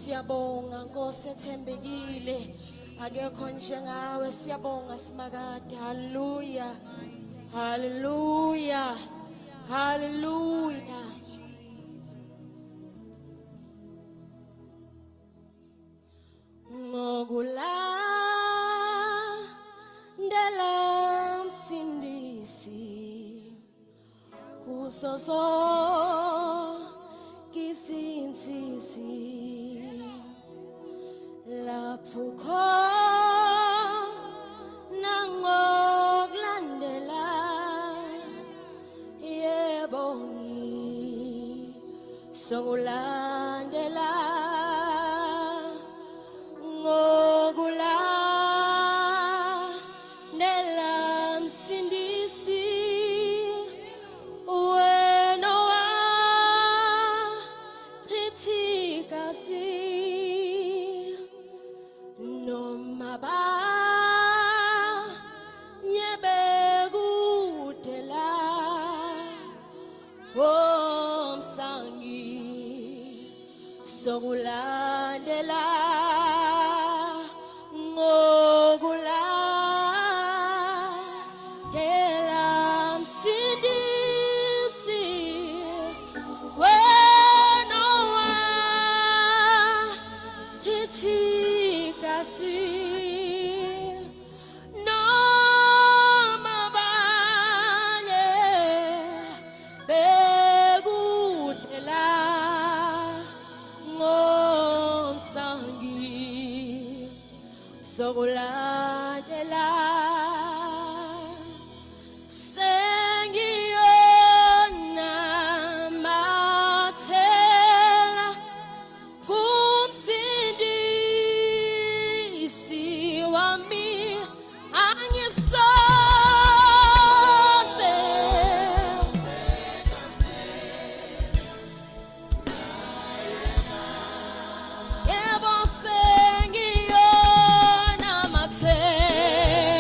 Siyabonga Nkosi ethembekile akekho njengawe siyabonga simakade haleluya haleluya haleluya ngokulandela msindisi kuso sonke izinsizi lapho khona ngokulandela yebo ngizokulandela ngokulandela msindisi wena wachithika noma banye bekudela komsangi sokulandela ngokulandela msindisi wena wachithika noma banye bekudela ngomsangi sokulandela sengiyona mathela kumsindisi wami angisose yebo sengiyona mathela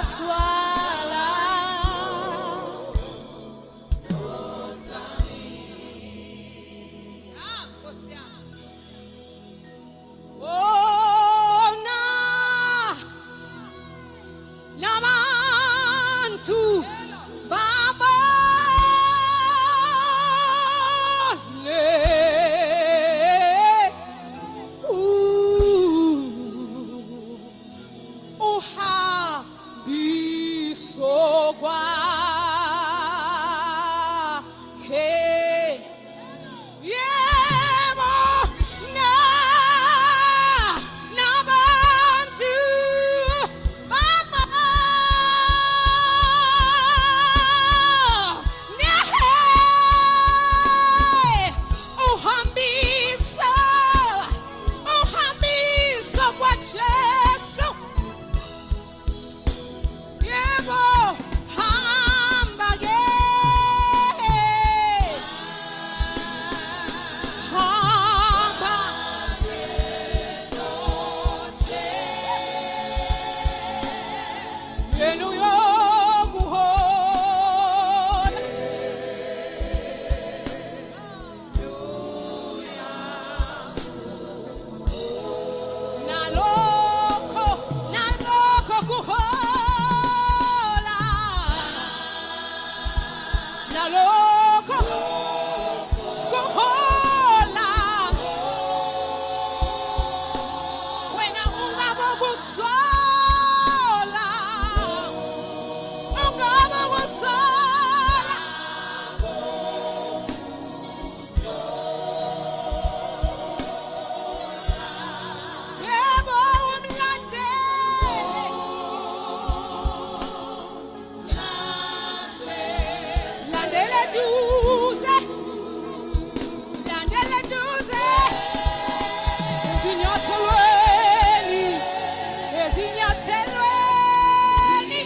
wathwala ona nabantu babone uhambiso kwakhe yebo nabantu uhambiso kwaJesu yebo hamba ke hamba yenu yokuhola nalokho kuhola nalokho kuhola wena ungaba kusola ungaba kusola yebo landele duze ezinyathelweni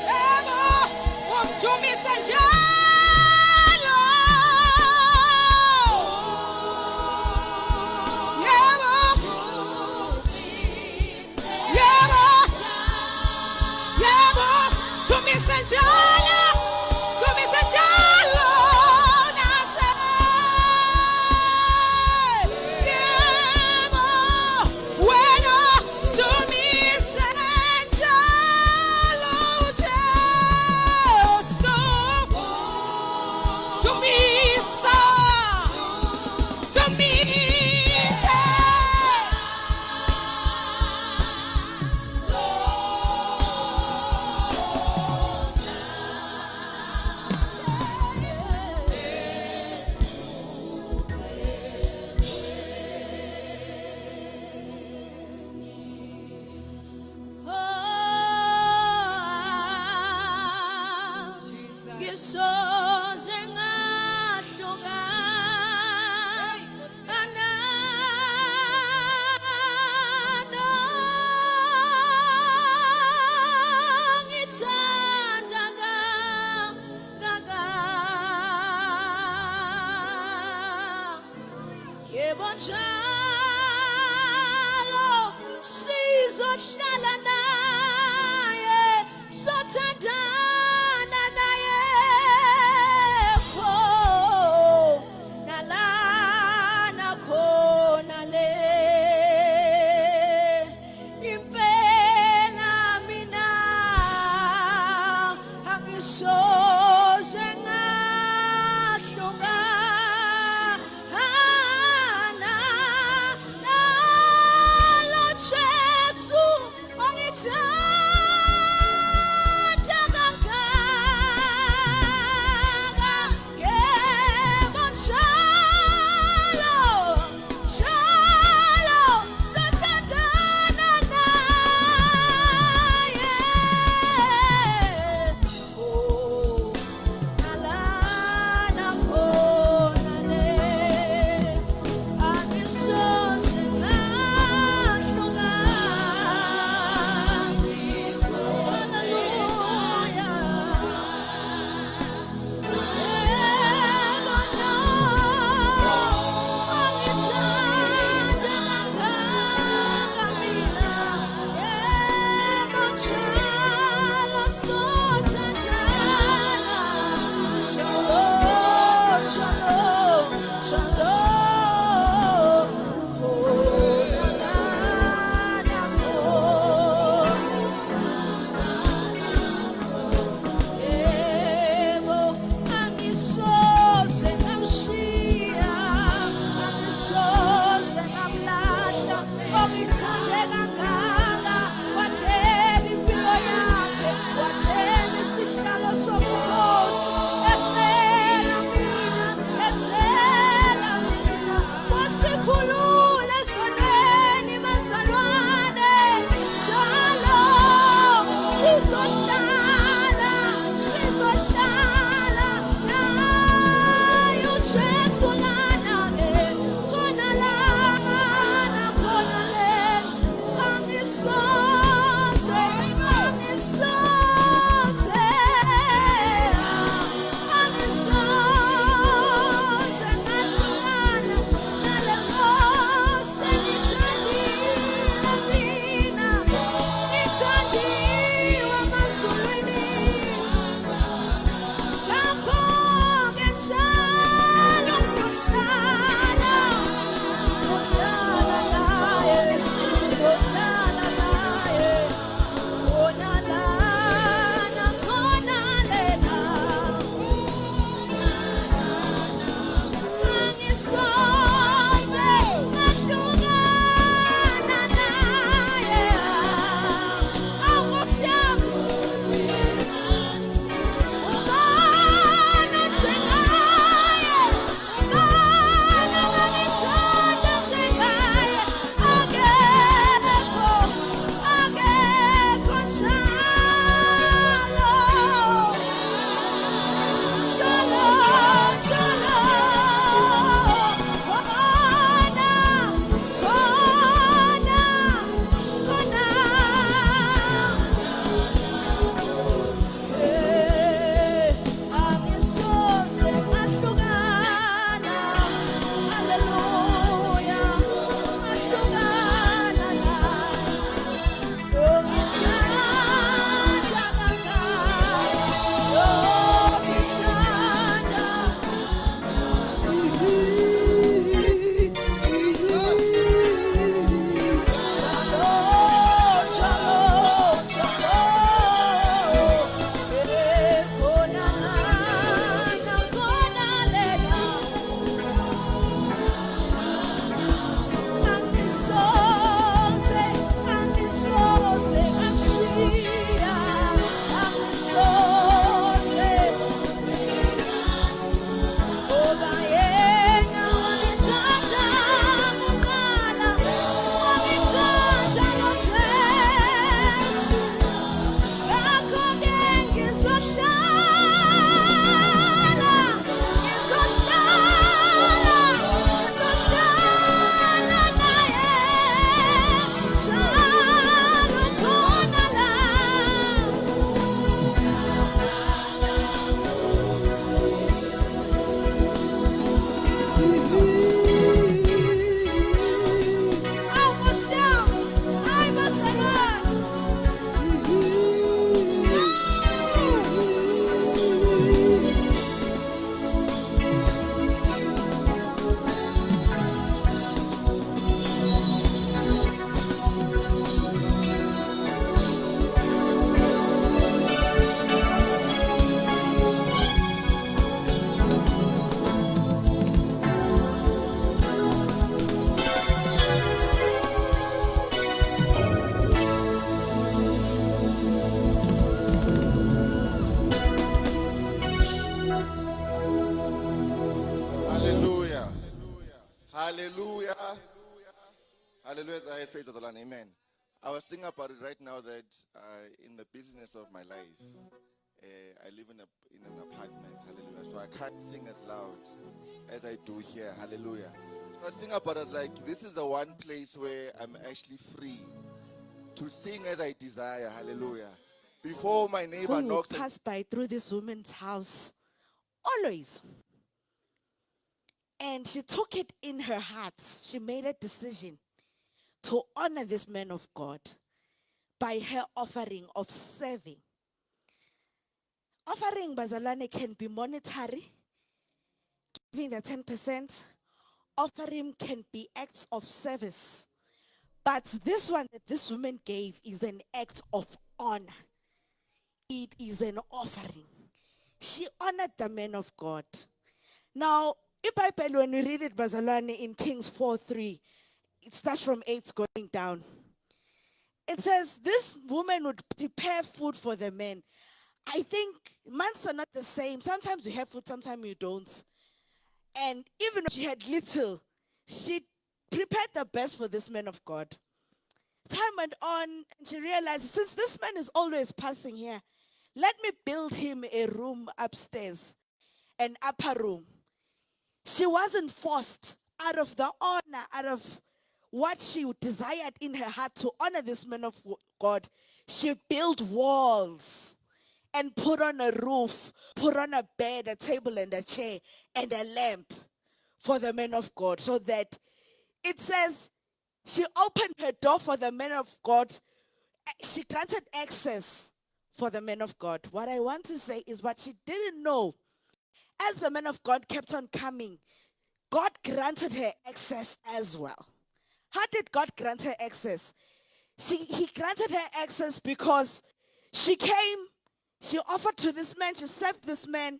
yebo umthumise njalo yebo yebo yebo thumise njalo nase yebo wena thumise njalo Jesu thumisa ngisoze ngahluka ngithanda kangaka yebo njalo sizohlala naye sothandana naye nalana khona le impela mina angisoze ngahluka nalo Jesu Hallelujah. Hallelujah. Praise the Lord. Amen. I was thinking about it right now that in the business of my life, I live in an apartment. Hallelujah. So I can't sing as loud as I do here. Hallelujah. So I was thinking about it like this is the one place where I'm actually free to sing as I desire. Hallelujah. Before my neighbor Who knocks. pass by through this woman's house always. And she took it in her heart. She made a decision to honor this man of God by her offering of serving. Offering, bazalwane, can be monetary, giving the 10%. Offering can be acts of service. But this one that this woman gave is an act of honor. It is an offering. She honored the man of God. Now, Bible, when we read it, bazalwane, in Kings 4:3, it starts from 8 going down. It says, this woman would prepare food for the men. I think months are not the same. Sometimes you have food, sometimes you don't. And even when she had little, she prepared the best for this man of God. Time went on, and she realized, since this man is always passing here, let me build him a room upstairs, an upper room. She wasn't forced, out of the honor, out of what she desired in her heart to honor this man of God. She built walls and put on a roof, put on a bed, a table and a chair and a lamp for the man of God. So that it says she opened her door for the man of God. She granted access for the man of God. What I want to say is what she didn't know. As the man of God kept on coming, God granted her access as well. How did God grant her access? He granted her access because she came, she offered to this man, she served this man,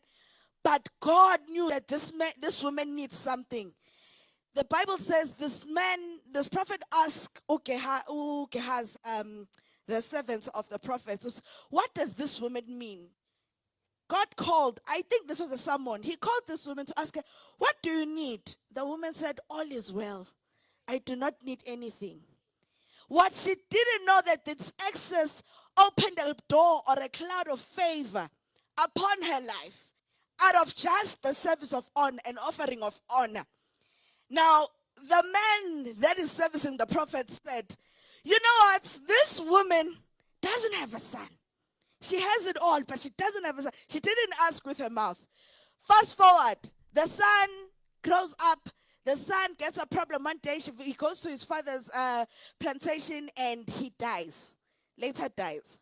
but God knew that this woman needs something. The Bible says this prophet asked Gehazi, the servants of the prophets, what does this woman mean? God called, I think this was a someone. He called this woman to ask her, what do you need? The woman said, all is well. I do not need anything. What she didn't know that this access opened a door or a cloud of favor upon her life out of just the service of honor and offering of honor. Now, the man that is servicing the prophet said, you know what? This woman doesn't have a son. She has it all, but she doesn't have a son. She didn't ask with her mouth. Fast forward, the son grows up. The son gets a problem one day. He goes to his father's plantation and he dies. Later dies.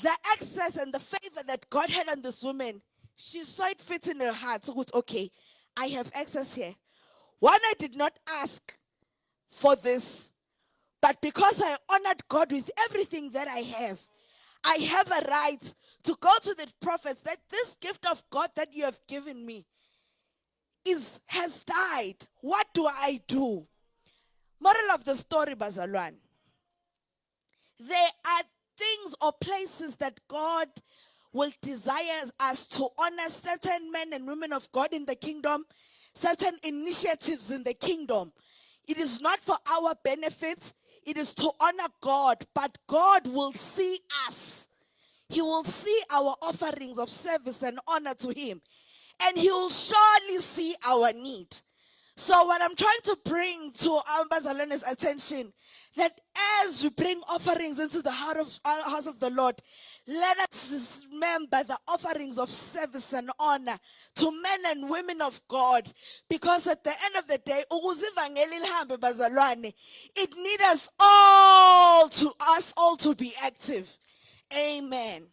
The access and the favor that God had on this woman, she saw it fit in her heart. So it was, okay, I have access here. One, I did not ask for this, but because I honored God with everything that I have a right to go to the prophets that this gift of God that you have given me has died. What do I do? Moral of the story, Bazalwan. There are things or places that God will desire us to honor certain men and women of God in the kingdom, certain initiatives in the kingdom. It is not for our benefit. It is to honor God, but God will see us. He will see our offerings of service and honor to him. And he will surely see our need. So what I'm trying to bring to our Bazalwane's attention, that as we bring offerings into the house of the Lord, let us remember the offerings of service and honor to men and women of God. Because at the end of the day, it needs us all to be active. Amen.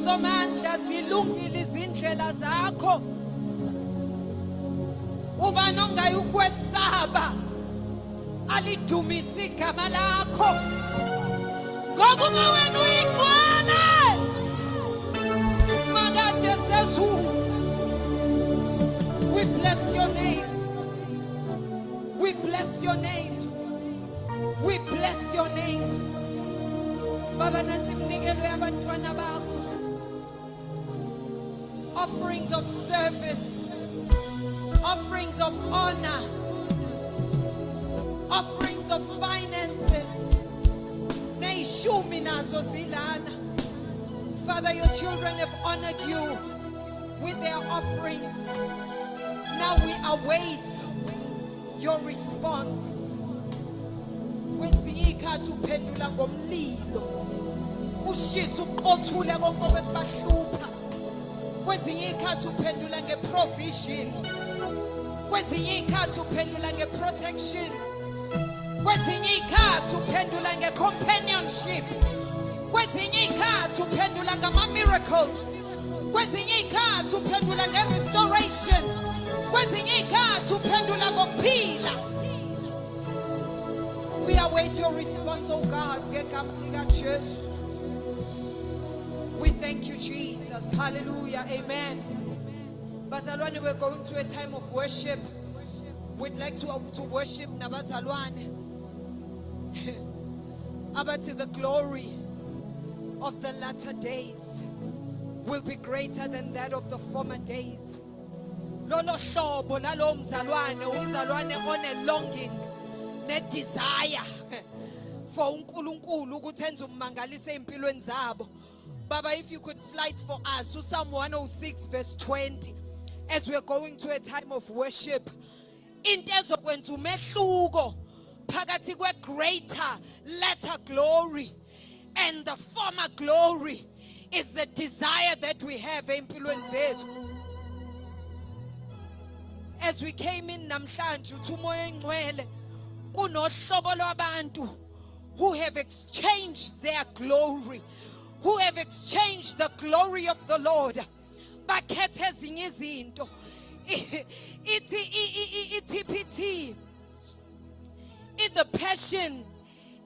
somandla zilungile izindlela zakho. Uba nongayi ukwesaba alidumise igama lakho. Ngokuba wena uyingcwele. Simakade sezulu. We bless your name. We bless your name. We bless your name. Baba nansi mnikelwe abantwana bakho. Offerings of service. Offerings of honor. Offerings of finances. Neishumi nazo zilana. Father, your children have honored you with their offerings. Now we await your response. Kwezinye ikhathi uphendula ngomlilo. Ushisa uqothule konke obebahlupha. Kwezinye ikhathi uphendula ngeprovision. Kwezinye ikhathi uphendula ngeprotection. Kwezinye ikhathi uphendula ngecompanionship. Kwezinye ikhathi uphendula ngama-miracles. Kwezinye ikhathi uphendula nge-restoration. Kwezinye ikhathi uphendula ngokuphila. We await your response, oh God. We thank you, Jesus. Hallelujah. Amen. Bazalwane, we're going to a time of worship. We'd like to worship Nabazalwane. But the glory of the latter days will be greater than that of the former days. Lolo hlobo lalo umzalwane on a longing, ne desire for uNkulunkulu ukuthi enze umangalise empilweni zabo. Baba, if you could flight for us to Psalm 106 verse 20 as we're going to a time of worship. Into ezokwenza umehluko phakathi kwe greater latter glory and the former glory is the desire that we have empilweni zethu. As we came in namhlanje uthi umoya engcwele kunohlobo lwabantu who have exchanged their glory, who have exchanged the glory of the Lord. Bakhethe ezinye izinto. TPT, in the passion,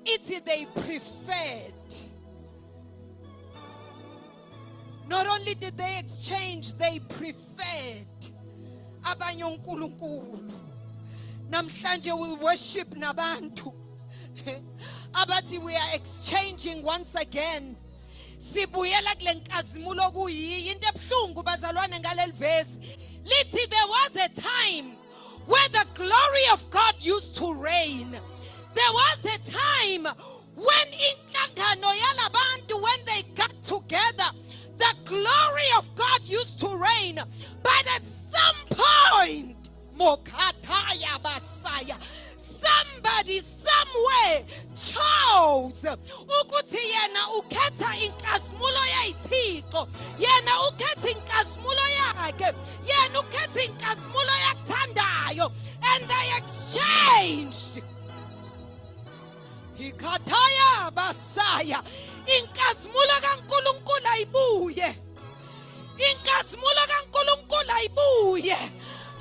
they preferred. Not only did they exchange, they preferred. Abanye uNkulunkulu namhlanje will worship nabantu. Abathi we are exchanging once again. Sibuyela kule nkazimulo kuyiyi into ebuhlungu bazalwane ngaleli verse. Lithi there was a time where the glory of God used to reign. There was a time when inhlangano yalabantu, when they got together, the glory of God used to reign. But at some point, Mokataya Basaya, somebody somewhere chose ukuthi yena ukhetha inkazmulo yayithixo, yena ukhetha inkazmulo yakhe, yena ukhetha inkazmulo yakuthandayo, and they exchanged. Ikhataya Basaya, inkazmulo kaNkulunkulu ayibuye, inkazmulo kaNkulunkulu ayibuye.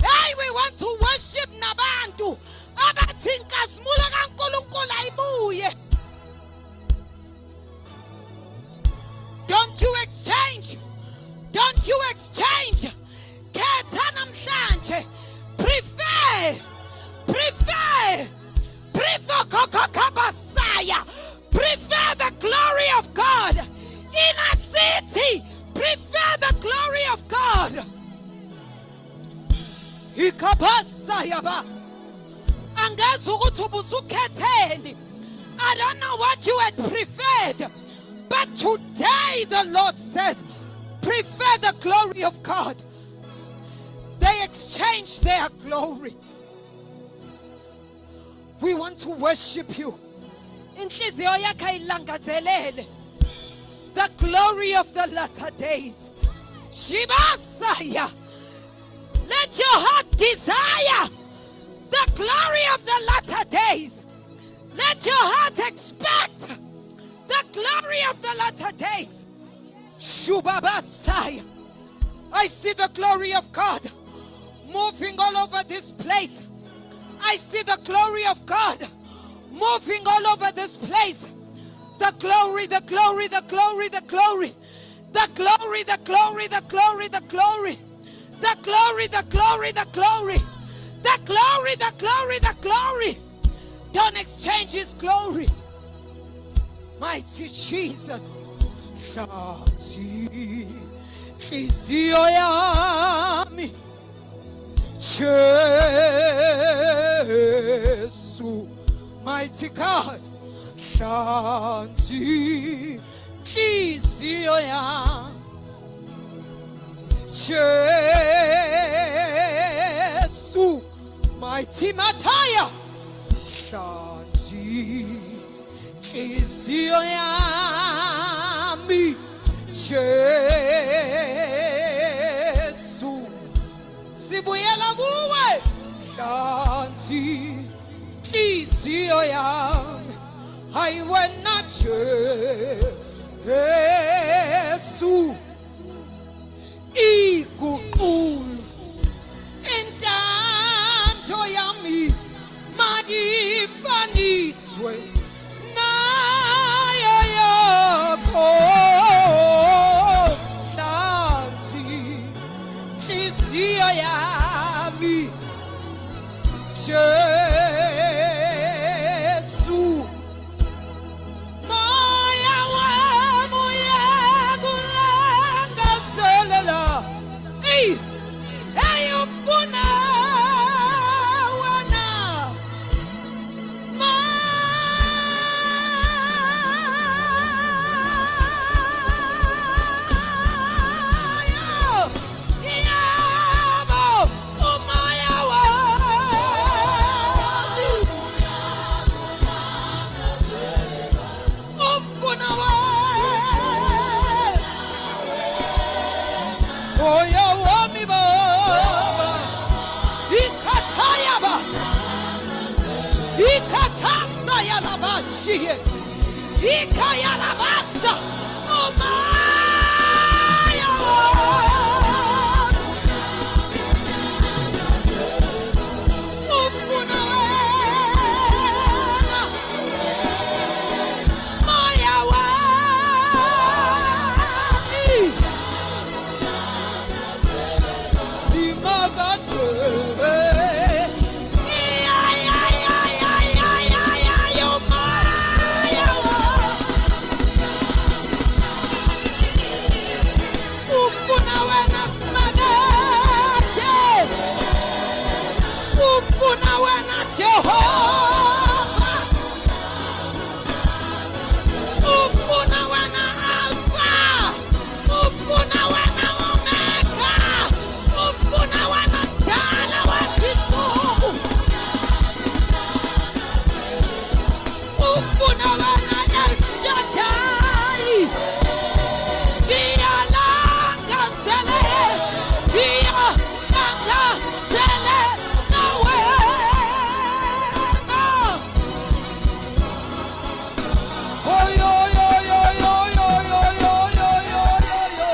Hey, we want to worship nabantu abathi inkazmulo kaNkulunkulu ayibuye. Don't you exchange. Don't you exchange. Khetha namhlanje. Prefer Kokokabasaya. Prefer the glory of God in a city. Prefer the glory of God. Ikabasayaba. Angazi ukuthi ubusukhetheni. I don't know what you had preferred, but today the Lord says, prefer the glory of God. They exchanged their glory. We want to worship you. Inhliziyo yakhe ilangazelele the glory of the latter days. Shibasaya. Let your heart desire the glory of the latter days. Let your heart expect the glory of the latter days. Shubabasaya. I see the glory of God moving all over this place. I see the glory of God moving all over this place. The glory, the glory, the glory, the glory. The glory, the glory, the glory, the glory. The glory, the glory, the glory. The glory, the glory, the glory. Don't exchange his glory. Mighty Jesus. Shati Kizio yami Jesu. Mighty God. Shanti Kizio yami Jesu. Mighty Mataya. Shanti Kizio yami Jesu. Sibuyela kuwe. Shanti Kizio yami. I went not Jesu. Ikuqulu entanto yami manifaniswe nayo yakho nansi inhliziyo yami Jesu. Moya wami uyakulangazelela. Hey, ufuna wena. Yabo, umoya wami ufuna wena. Moya wami baba, ikhathaya ba, ikhathasa yalabashiye, ikhaya labasa, umoya wami ufuna wena. Moya wami simagate. Umoya wami ufuna wena simagate. Ufuna wena Jehova. Ufuna wena Alpha. Ufuna wena Omega. Ufuna wena Mdala wezithubu. Ufuna wena El Shaddai. Ngiyalangazele, ngiyalangazele na wena. Oh, yo, yo, yo, yo, yo, yo, yo, yo, yo, yo, yo.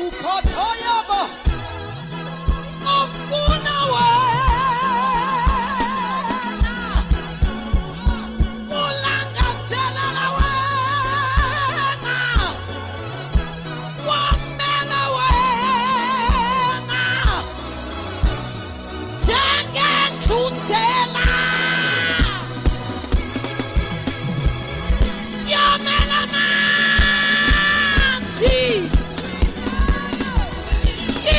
Ukhathayaba. Ufuna wena. Ulangazela na wena. Wamela wena. Njengethuthela. Yamela manzi.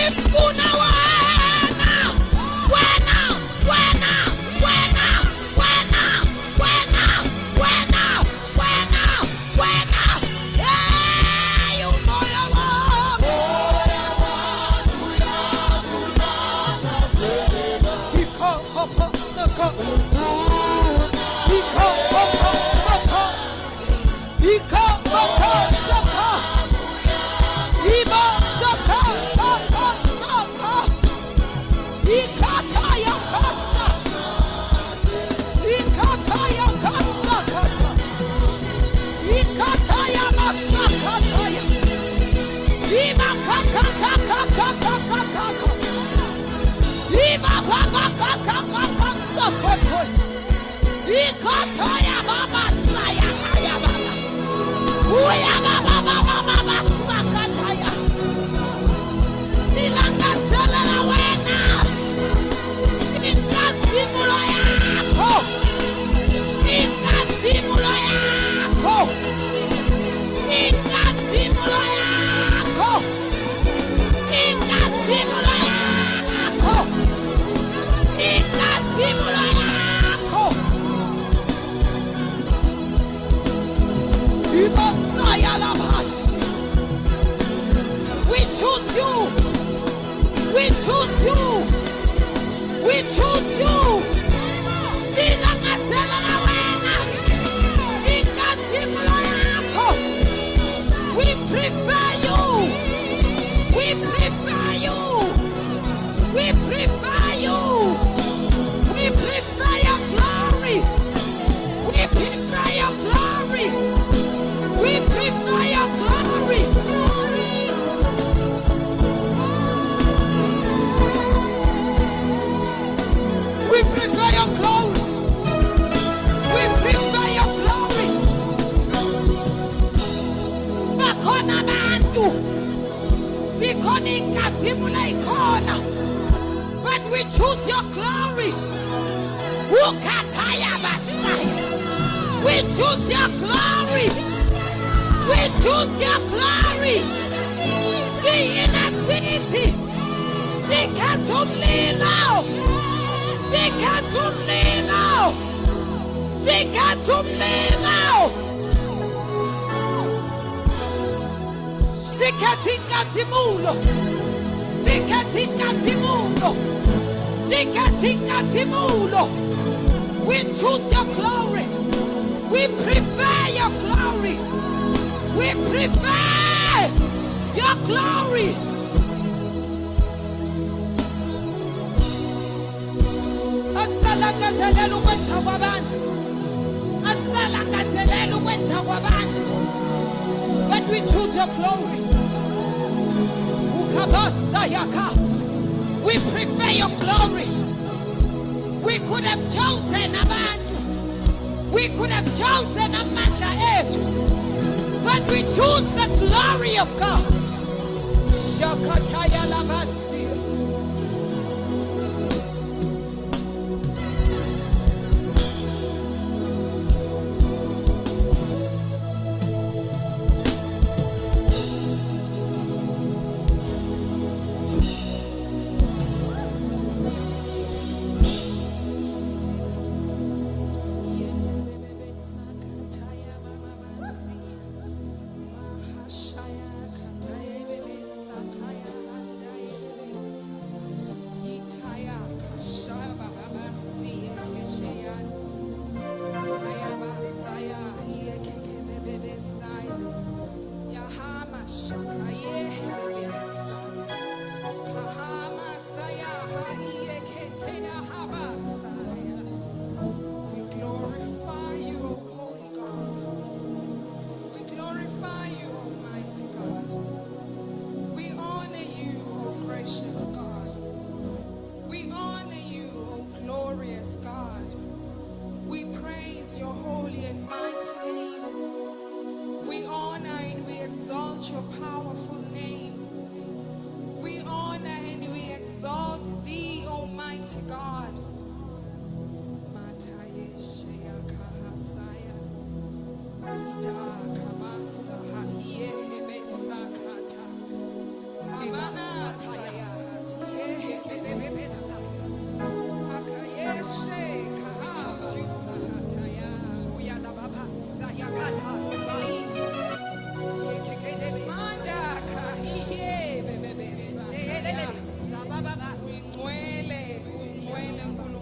Ifuna wena. Wena, wena, wena, wena, wena, wena, wena, wena. Hey, umoya wami. Iko-ko-ko-ko-ko. Iko-ko-ko-ko-ko. Iko-ko-ko-ko-ko. Ibo-ko-ko-ko-ko. Ikataya-kasa. Ikataya-kasa-kasa. Ikataya-masa-kataya. We choose you. We choose you. We choose you. Silangazelela na wena. Inkazimulo yakho. We prefer you. We prefer you. We prefer you. We prefer your glory. We prefer your glory. We prefer your glory. We prefer your glory. We prefer your glory. Bakhona abantu. Sikhona inkazimulo ikhona. But we choose your glory. Ukhathaya basaya. We choose your glory. We choose your glory. See in a city. Sikatumlilo. Sikatumlilo. Sikatumlilo. Sikatingatimulo. Sikatingatimulo. Sikatingatimulo. We choose your glory. We prefer your glory. We prefer your glory. Asalakatelelu kwetha kwabantu. Asalakatelelu kwetha kwabantu. But we choose your glory. Ukabasa yaka. We prefer your glory. We could have chosen abantu. We could have chosen amandla ethu. But we choose the glory of God. Shakataya labasi. Your powerful name. We honor and we exalt thee, Almighty God. Ungcwele, ungcwele nkulunkulu.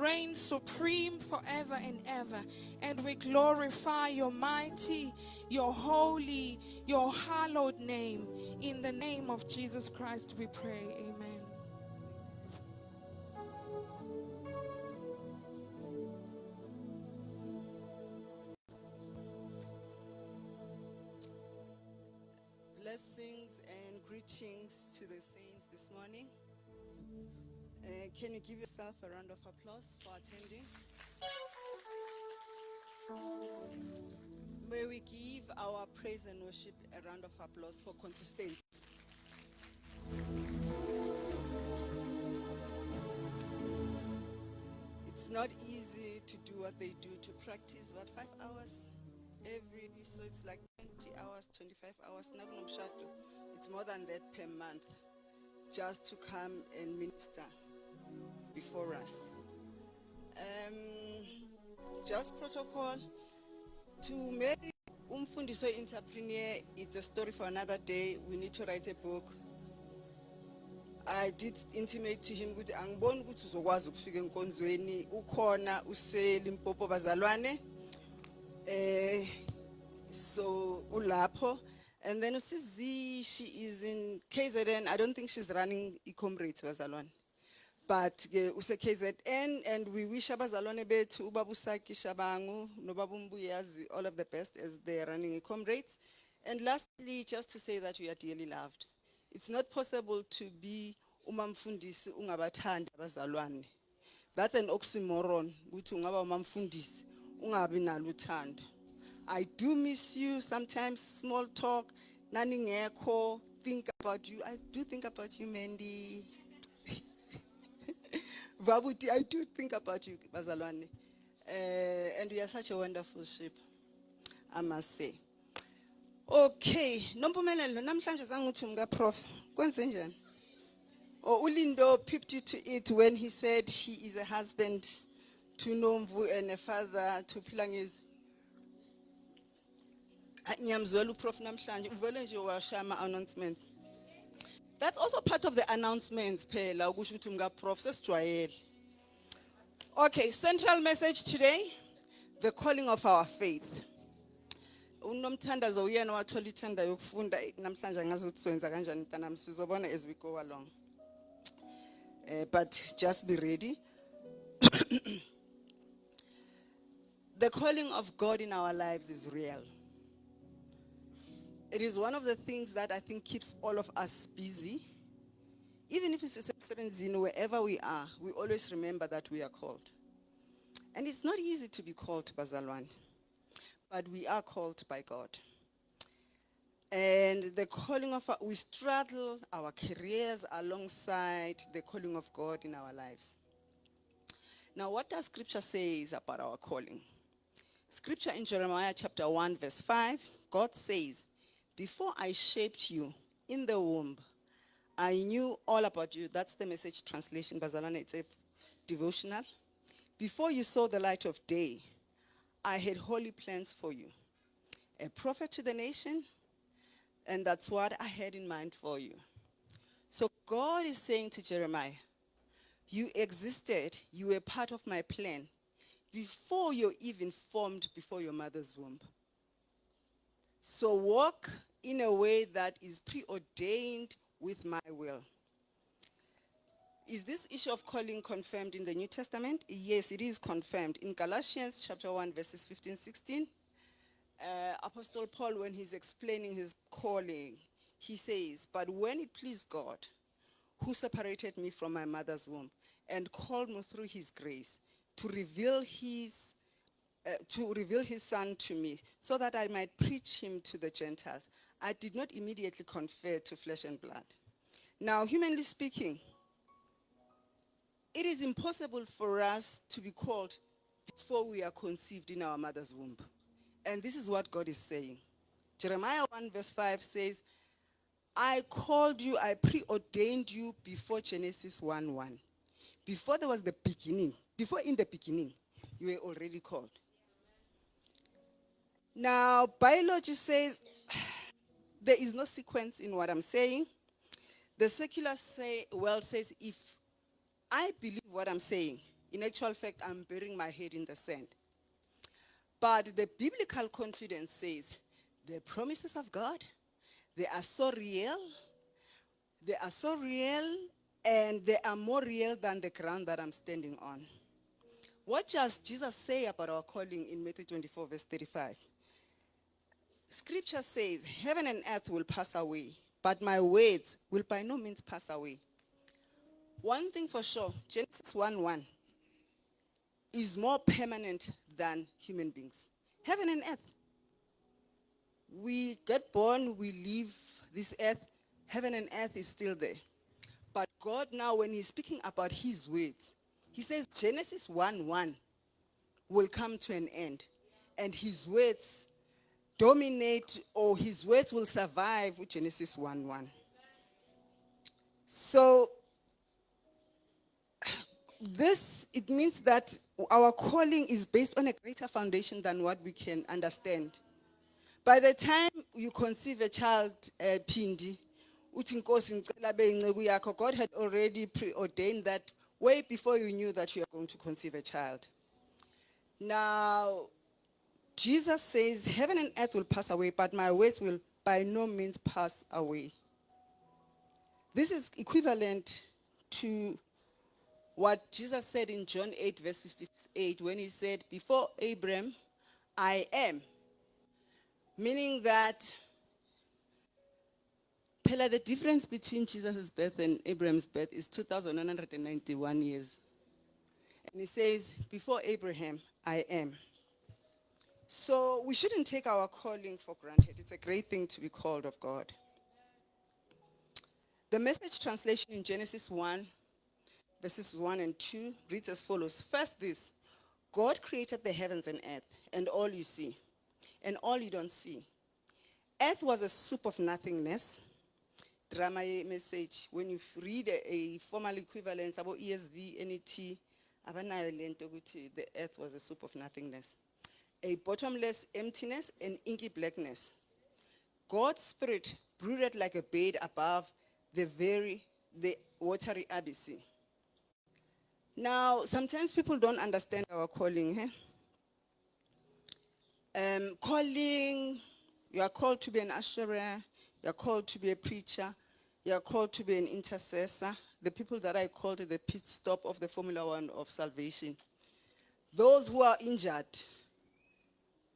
reign supreme forever and ever. And we glorify your mighty, your holy, your hallowed name. In the name of Jesus Christ we pray. Amen. Blessings and greetings to the saints this morning. Can you give yourself a round of applause for attending? May we give our praise and worship a round of applause for consistency. It's not easy to do what they do, to practice, 5 hours every, so it's like 20 hours, 25 hours. It's more than that per month, just to come and minister before us. Just protocol. To marry umfundiso entrepreneur, it's a story for another day. We need to write a book. I did intimate to him ukuthi angiboni ukuthi uzokwazi ukufika enkonzweni ukhona useLimpopo bazalwane so ulapho. And then usizi, she is in KZN. I don't think she's running eComrades bazalwane, but use KZN, and we wish abazalwane bethu ubabusaki shabangu nobabumbuyazi all of the best as they are running eComrades. And lastly, just to say that we are dearly loved. It's not possible to be umamfundisi ungabathandi abazalwane. That's an oxymoron. Ukuthi ungaba umamfundisi ungabi nalo uthando. I do miss you sometimes. Small talk, nani ngekho, think about you. I do think about you, Mandy. Vabuti, I do think about you, bazalwane. And we are such a wonderful ship, I must say. Okay, nompumelelo namhlanje zanguthi mga prof. Kwenze njani? Or Ulindo pipped you to it when he said he is a husband to Nomvu and a father to Pilangiz. Nyamzolu prof namhlanje uvele nje washama announcement. That's also part of the announcements phela ukusho ukuthi mga prof sesijwayele. Okay, central message today, the calling of our faith. Unomthandazo uyena wathola ithanda yokufunda namhlanje ngazi ukuthi senza kanjani mntanami sizobona as we go along. But just be ready. The calling of God in our lives is real. It is one of the things that I think keeps all of us busy. Even if it's a seven, wherever we are, we always remember that we are called. And it's not easy to be called bazalwane, but we are called by God. And the calling of we straddle our careers alongside the calling of God in our lives. Now, what does Scripture say about our calling? Scripture in Jeremiah chapter 1, verse 5, God says, "Before I shaped you in the womb, I knew all about you." That's the Message translation, bazalwane, it's a devotional. "Before you saw the light of day, I had holy plans for you, a prophet to the nation, and that's what I had in mind for you." So God is saying to Jeremiah, you existed, you were part of my plan before you're even formed before your mother's womb. So walk in a way that is preordained with my will. Is this issue of calling confirmed in the New Testament? Yes, it is confirmed. In Galatians chapter 1, verses 15, 16, Apostle Paul, when he's explaining his calling, he says, "But when it pleased God, who separated me from my mother's womb and called me through his grace to reveal his son to me so that I might preach him to the Gentiles, I did not immediately confer to flesh and blood." Now, humanly speaking, it is impossible for us to be called before we are conceived in our mother's womb. And this is what God is saying. Jeremiah 1 verse 5 says, "I called you, I preordained you before Genesis 1:1. Before there was the beginning, before in the beginning, you were already called." Now, biology says there is no sequence in what I'm saying. The secular world says if I believe what I'm saying, In actual fact, I'm burying my head in the sand. But the biblical confidence says the promises of God, they are so real, and they are more real than the ground that I'm standing on. What does Jesus say about our calling in Matthew 24, verse 35? Scripture says, heaven and earth will pass away, but my words will by no means pass away. One thing for sure, Genesis 1:1 is more permanent than human beings. Heaven and earth. We get born, we leave this earth, heaven and earth is still there. But God now, when he's speaking about his words, he says Genesis 1:1 will come to an end. And his words dominate, or his words will survive with Genesis 1:1. So it means that our calling is based on a greater foundation than what we can understand. By the time you conceive a child, Pindi, uthi Nkosi ngicela abe yinceku yakho, God had already preordained that way before you knew that you are going to conceive a child. Now, Jesus says, heaven and earth will pass away, but my words will by no means pass away. This is equivalent to what Jesus said in John 8, verse 58, when he said, before Abraham, I am. Meaning that, Pella, the difference between Jesus' birth and Abraham's birth is 2,191 years. And he says, before Abraham, I am. So we shouldn't take our calling for granted. It's a great thing to be called of God. The Message translation in Genesis 1, verses 1 and 2 reads as follows. First this, God created the heavens and earth, and all you see, and all you don't see. Earth was a soup of nothingness. Drama Message, when you read a formal equivalence about ESV, NET, the earth was a soup of nothingness. A bottomless emptiness and inky blackness. God's spirit brooded like a bed above the watery abyss. Now, sometimes people don't understand our calling. Calling, you are called to be an usherer, you are called to be a preacher, you are called to be an intercessor. The people that I called the pit stop of the Formula One of salvation. Those who are injured,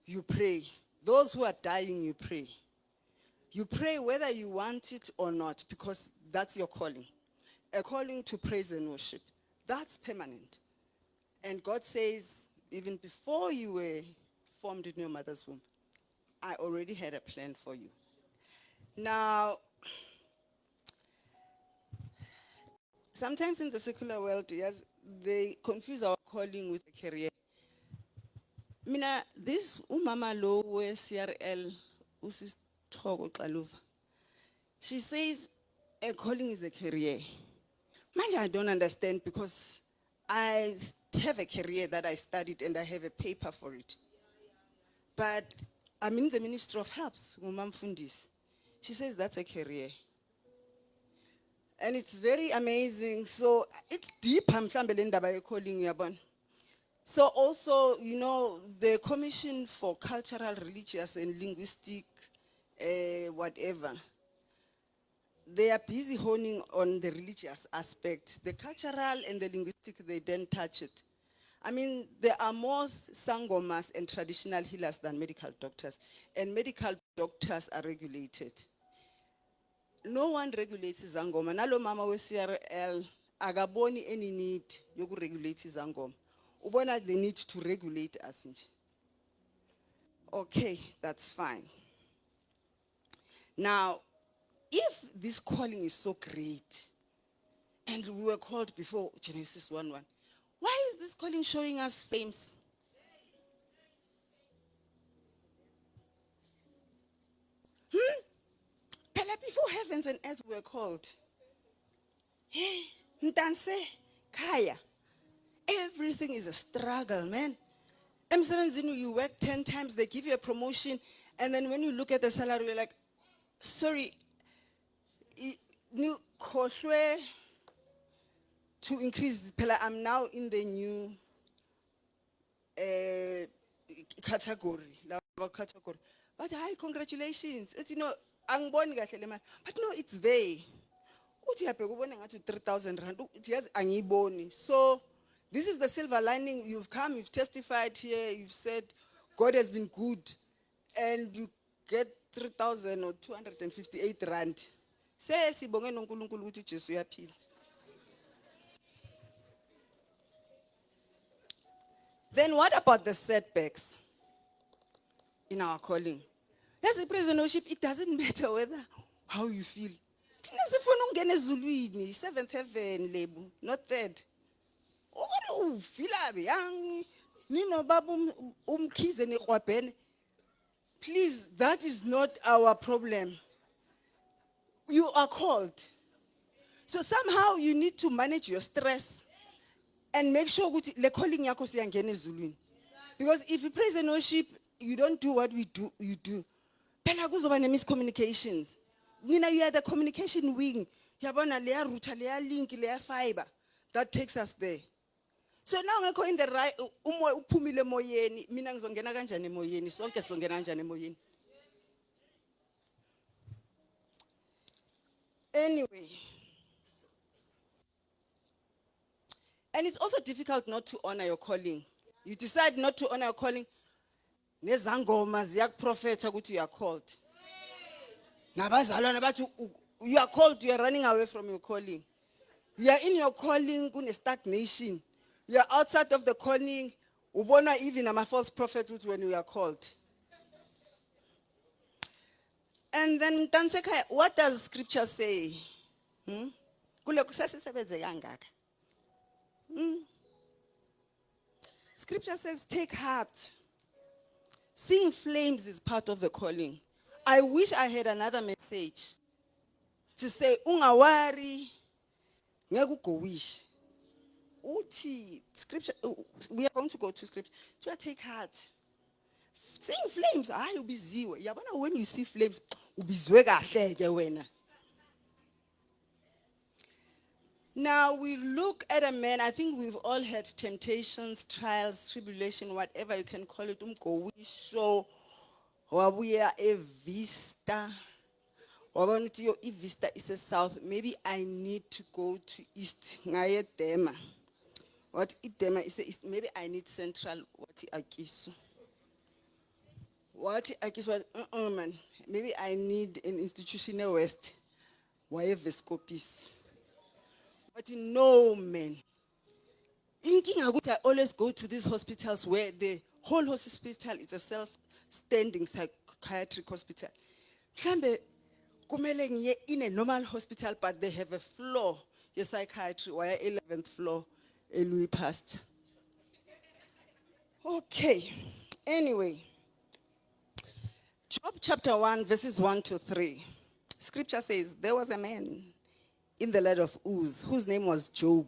you pray. Those who are dying, you pray. You pray whether you want it or not, because that's your calling. A calling to praise and worship. That's permanent. And God says, even before you were formed in your mother's womb, I already had a plan for you. Now, sometimes in the secular world, yes, they confuse our calling with a career. Mina, this umama lo we CRL, usis Thoko Xaluva, she says a calling is a career. Manje, I don't understand, because I have a career that I studied and I have a paper for it. But I'm in the Ministry of Helps, Ngumam Fundis. She says that's a career. And it's very amazing. So it's deep, mhlambe le ndaba ye calling yabona. So also, you know, the Commission for Cultural, Religious and Linguistic, whatever, they are busy honing on the religious aspect. The cultural and the linguistic, they don't touch it. I mean, there are more sangomas and traditional healers than medical doctors. And medical doctors are regulated. No one regulates zangoma. Nalo mama we CRL, agaboni any need yoku regulate zangoma. Ubona the need to regulate us. Okay, that's fine. Now, if this calling is so great, and we were called before Genesis 1:1, why is this calling showing us fames? Pela, before heavens and earth were called. Hey, Ntanse, Kaya. Everything is a struggle, man. M7 you work 10 times, they give you a promotion, and then when you look at the salary, you're like, sorry, to increase, I'm now in the new category, laba category. But hi, congratulations. It's, angiboni kahle le mali. But no, it's there. Uthi uyabheka ubone ngathi 3,000 rand. Uthi yazi angiyiboni. So this is the silver lining. You've come, you've testified here, you've said God has been good, and you get 3,000 or 258 rand. Say sibonge noNkulunkulu ukuthi uJesu uyaphila. Then what about the setbacks in our calling? As a praise and worship, it doesn't matter whether how you feel. Thina sifuna ukungena ezulwini, seventh heaven lebu, not third. Ufila be yang nino baba umkhize nekwabhene. Please, that is not our problem. You are called. So somehow you need to manage your stress and make sure ukuthi le calling yakho siyangena ezulwini. Because if you praise and worship, you don't do what you do. Phela kuzoba miscommunications. Nina, you are the communication wing. Yabona leya router, leya link, leya fiber that takes us there. So now ngekho in the right umoya uphumile emoyeni, mina ngizongena kanjani emoyeni, sonke sizongena kanjani emoyeni. Anyway, and it's also difficult not to honor your calling. You decide not to honor your calling. Nezangoma ziyakuprofetha ukuthi you are called. Nabazalwana bathi you are called, you are running away from your calling. You are in your calling, kune stagnation. You are outside of the calling. Ubona even a false prophet when you are called. And then Tanseka, what does scripture say? Kule kusasebenze kangaka. Scripture says, take heart. Seeing flames is part of the calling. I wish I had another message to say, ungawari, ngekugowish. Uti, scripture, we are going to go to scripture. Just take heart. Seeing flames, you'll be zero. When you see flames, you'll be zwega. Now we look at a man, I think we've all had temptations, trials, tribulation, whatever you can call it. Umgowisho, wabuya e vista. Wabanuti e vista is a south. Maybe I need to go to east. Ngaye Dema. What Dema is east. Maybe I need central. What Akisu. What Akisu man. Maybe I need an institutional west. Why Vescopis? But no, man. In King Agut, I always go to these hospitals where the whole hospital is a self-standing psychiatric hospital. In a normal hospital, but they have a floor, a psychiatry, where 11th floor, a Louis Pasteur. Okay. Anyway, Job chapter 1, verses 1 to 3. Scripture says, there was a man in the land of Uz, whose name was Job.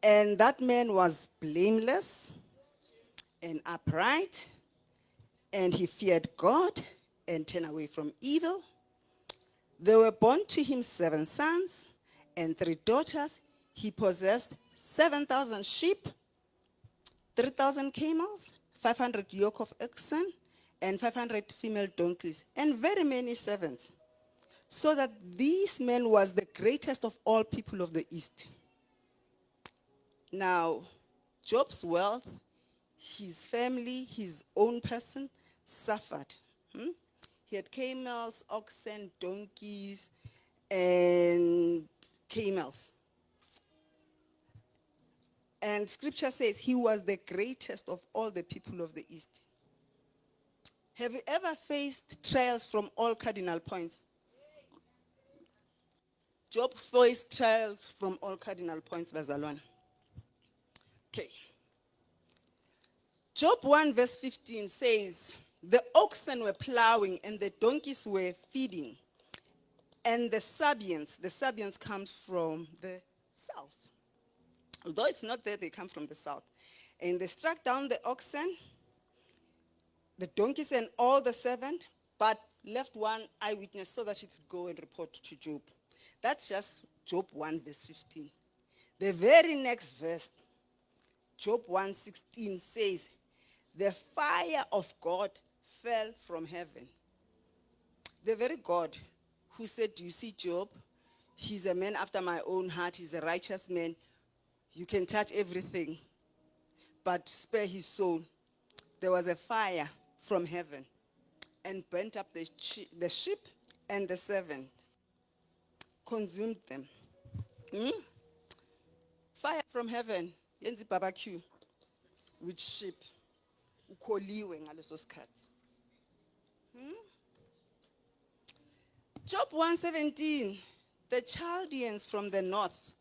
And that man was blameless and upright, and he feared God and turned away from evil. There were born to him 7 sons and 3 daughters. He possessed 7,000 sheep, 3,000 camels, 500 yoke of oxen, and 500 female donkeys, and very many servants. So that this man was the greatest of all people of the East. Now, Job's wealth, his family, his own person suffered. He had camels, oxen, donkeys, and camels. And scripture says he was the greatest of all the people of the East. Have you ever faced trials from all cardinal points? Job faced trials from all cardinal points, Bazalwan. Okay. Job 1 verse 15 says, the oxen were plowing and the donkeys were feeding. And the Sabians comes from the south. Although it's not there, they come from the south. And they struck down the oxen, the donkeys and all the servants, but left one eyewitness so that he could go and report to Job. That's just Job 1 verse 15. The very next verse, Job 1:16 says, the fire of God fell from heaven. The very God who said, do you see Job? He's a man after my own heart. He's a righteous man. You can touch everything, but spare his soul. There was a fire from heaven and burnt up the sheep and the servant, consumed them. Fire from heaven, yenzi barbecue with sheep. Ukholiwe ngaleso sikhathi. Job 1:17, the Chaldeans from the north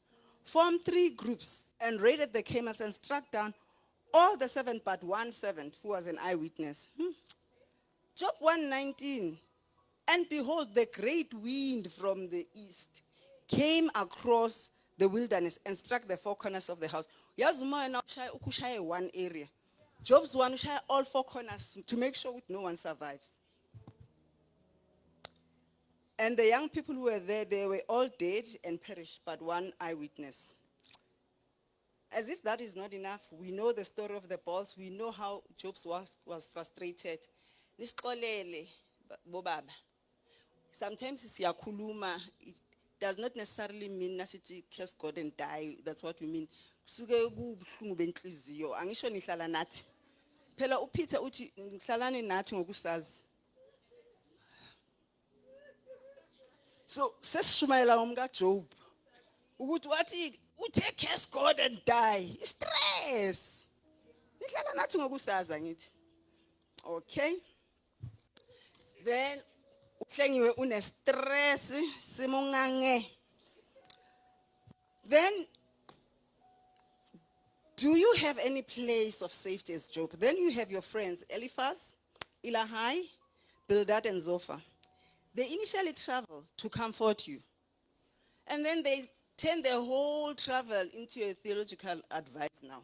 formed 3 groups and raided the camels and struck down all the 7 but one servant who was an eyewitness. Job 1:19, and behold, the great wind from the east came across the wilderness and struck the 4 corners of the house. Yazi uma wena ushaya one area. Job's one ushaya all 4 corners to make sure no one survives. And the young people who were there, they were all dead and perished, but one eyewitness. As if that is not enough, we know the story of the balls. We know how Job was frustrated. Nisixolele, bobaba. Sometimes siyakhuluma, it does not necessarily mean nasithi curse God and die. That's what we mean. Kusuke kubuhlungu benhliziyo. Angisho nihlala nathi. Phela uPeter uthi nihlalane nathi ngokusazi. So sesishumayela ngomka Job. Ukuthi wathi uthe curse God and die. Stress. Nihlala nathi ngokusazi angithi. Okay. Then uhlengiwe une stress simungange. Then do you have any place of safety as Job? Then you have your friends Eliphaz, Elihai, Bildad and Zophar. They initially travel to comfort you. And then they turn their whole travel into a theological advice now.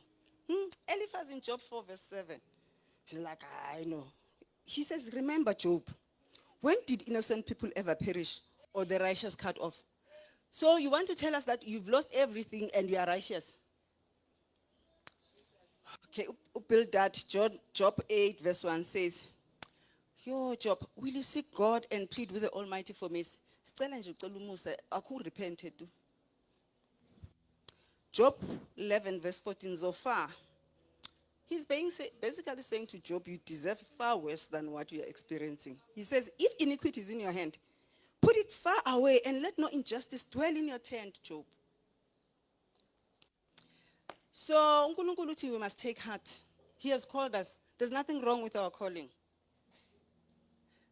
Eliphaz in Job 4:7. He's like, I know. He says, remember Job. When did innocent people ever perish or the righteous cut off? So you want to tell us that you've lost everything and you are righteous? Okay, Bildad, Job 8:1 says, yo, Job, will you seek God and plead with the Almighty for mercy? Sicela nje ucela umusa, akuripented tu. Job 11:14, Zophar. He's basically saying to Job, you deserve far worse than what you are experiencing. He says, if iniquity is in your hand, put it far away and let no injustice dwell in your tent, Job. So, uNkulunkulu uthi we must take heart. He has called us. There's nothing wrong with our calling.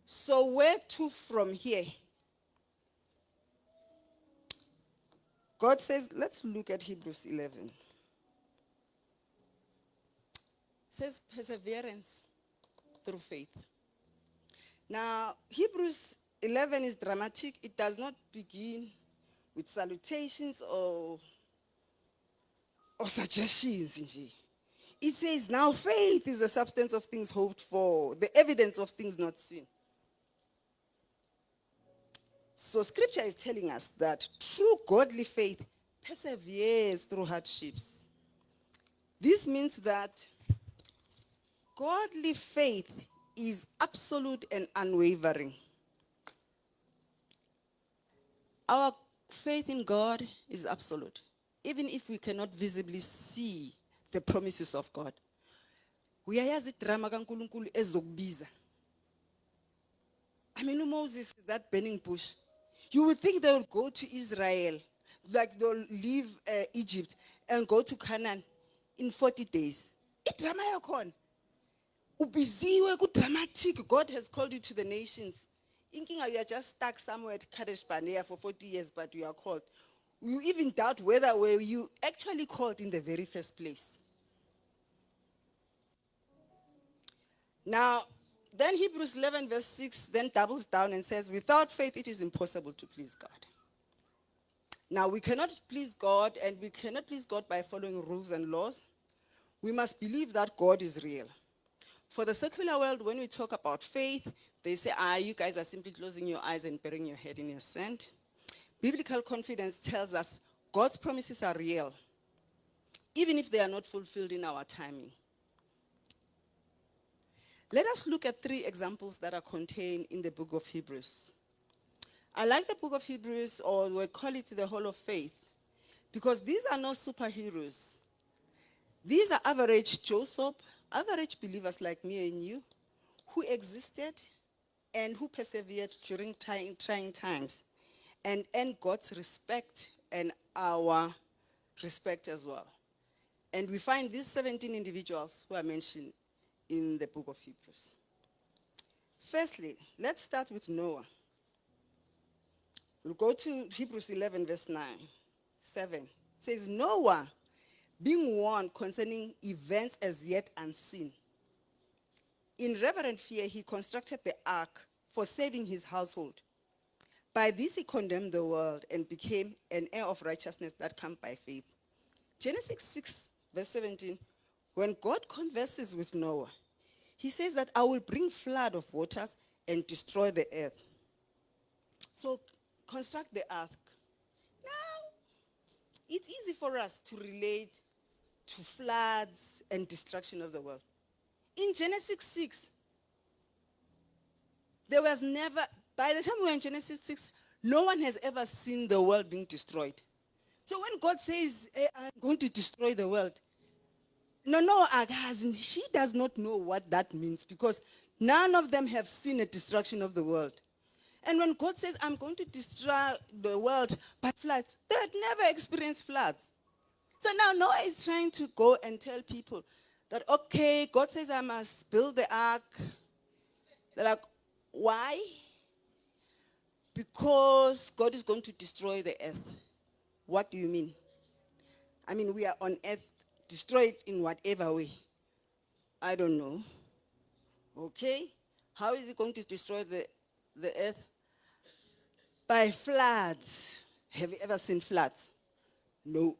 So where to from here? God says, let's look at Hebrews 11. It says perseverance through faith. Now, Hebrews 11 is dramatic. It does not begin with salutations or suggestions. It says, now faith is the substance of things hoped for, the evidence of things not seen. So scripture is telling us that true godly faith perseveres through hardships. This means that godly faith is absolute and unwavering. Our faith in God is absolute, even if we cannot visibly see the promises of God. Uyayazi drama kaNkulunkulu ezokubiza. I mean, Moses, that burning bush. You would think they would go to Israel, like they'll leave Egypt and go to Canaan in 40 days. It's drama yakon. Ubiziwe ku dramatic. God has called you to the nations. Thinking you are just stuck somewhere at Kadesh Barnea for 40 years, but you are called. You even doubt whether were you actually called in the very first place. Now, then Hebrews 11:6 then doubles down and says, without faith it is impossible to please God. Now, we cannot please God, and we cannot please God by following rules and laws. We must believe that God is real. For the secular world, when we talk about faith, they say, you guys are simply closing your eyes and burying your head in your sand. Biblical confidence tells us God's promises are real. even if they are not fulfilled in our timing. Let us look at 3 examples that are contained in the book of Hebrews. I like the book of Hebrews, or we call it the Hall of Faith, because these are not superheroes. These are average Joseph, average believers like me and you, who existed and who persevered during trying times and earned God's respect and our respect as well. And we find these 17 individuals who are mentioned in the book of Hebrews. Firstly, let's start with Noah. We'll go to Hebrews 11, verse 7. It says, Noah, being warned concerning events as yet unseen, in reverent fear he constructed the ark for saving his household. By this he condemned the world and became an heir of righteousness that comes by faith. Genesis 6, verse 17, when God converses with Noah, he says that I will bring flood of waters and destroy the earth. So construct the ark. Now, it's easy for us to relate to floods and destruction of the world. In Genesis 6, there was never, by the time we were in Genesis 6, no one has ever seen the world being destroyed. So when God says, I'm going to destroy the world, Noah hasn't, she does not know what that means, because none of them have seen a destruction of the world. And when God says, I'm going to destroy the world by floods, they had never experienced floods. So now Noah is trying to go and tell people that, okay, God says I must build the ark. They're like, why? Because God is going to destroy the earth. What do you mean? I mean, we are on earth, destroyed in whatever way. I don't know. Okay? How is it going to destroy the earth? By floods. Have you ever seen floods? No.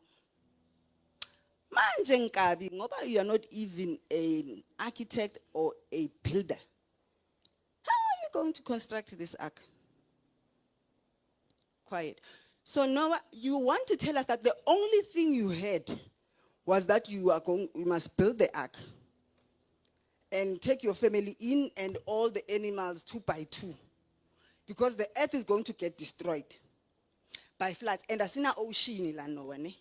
Manje Nkabi, ngoba you are not even an architect or a builder. How are you going to construct this ark? Quiet. So Noah, you want to tell us that the only thing you had was that you must build the ark and take your family in and all the animals 2 by 2, because the earth is going to get destroyed by floods. And asina ocean la Noah, ne?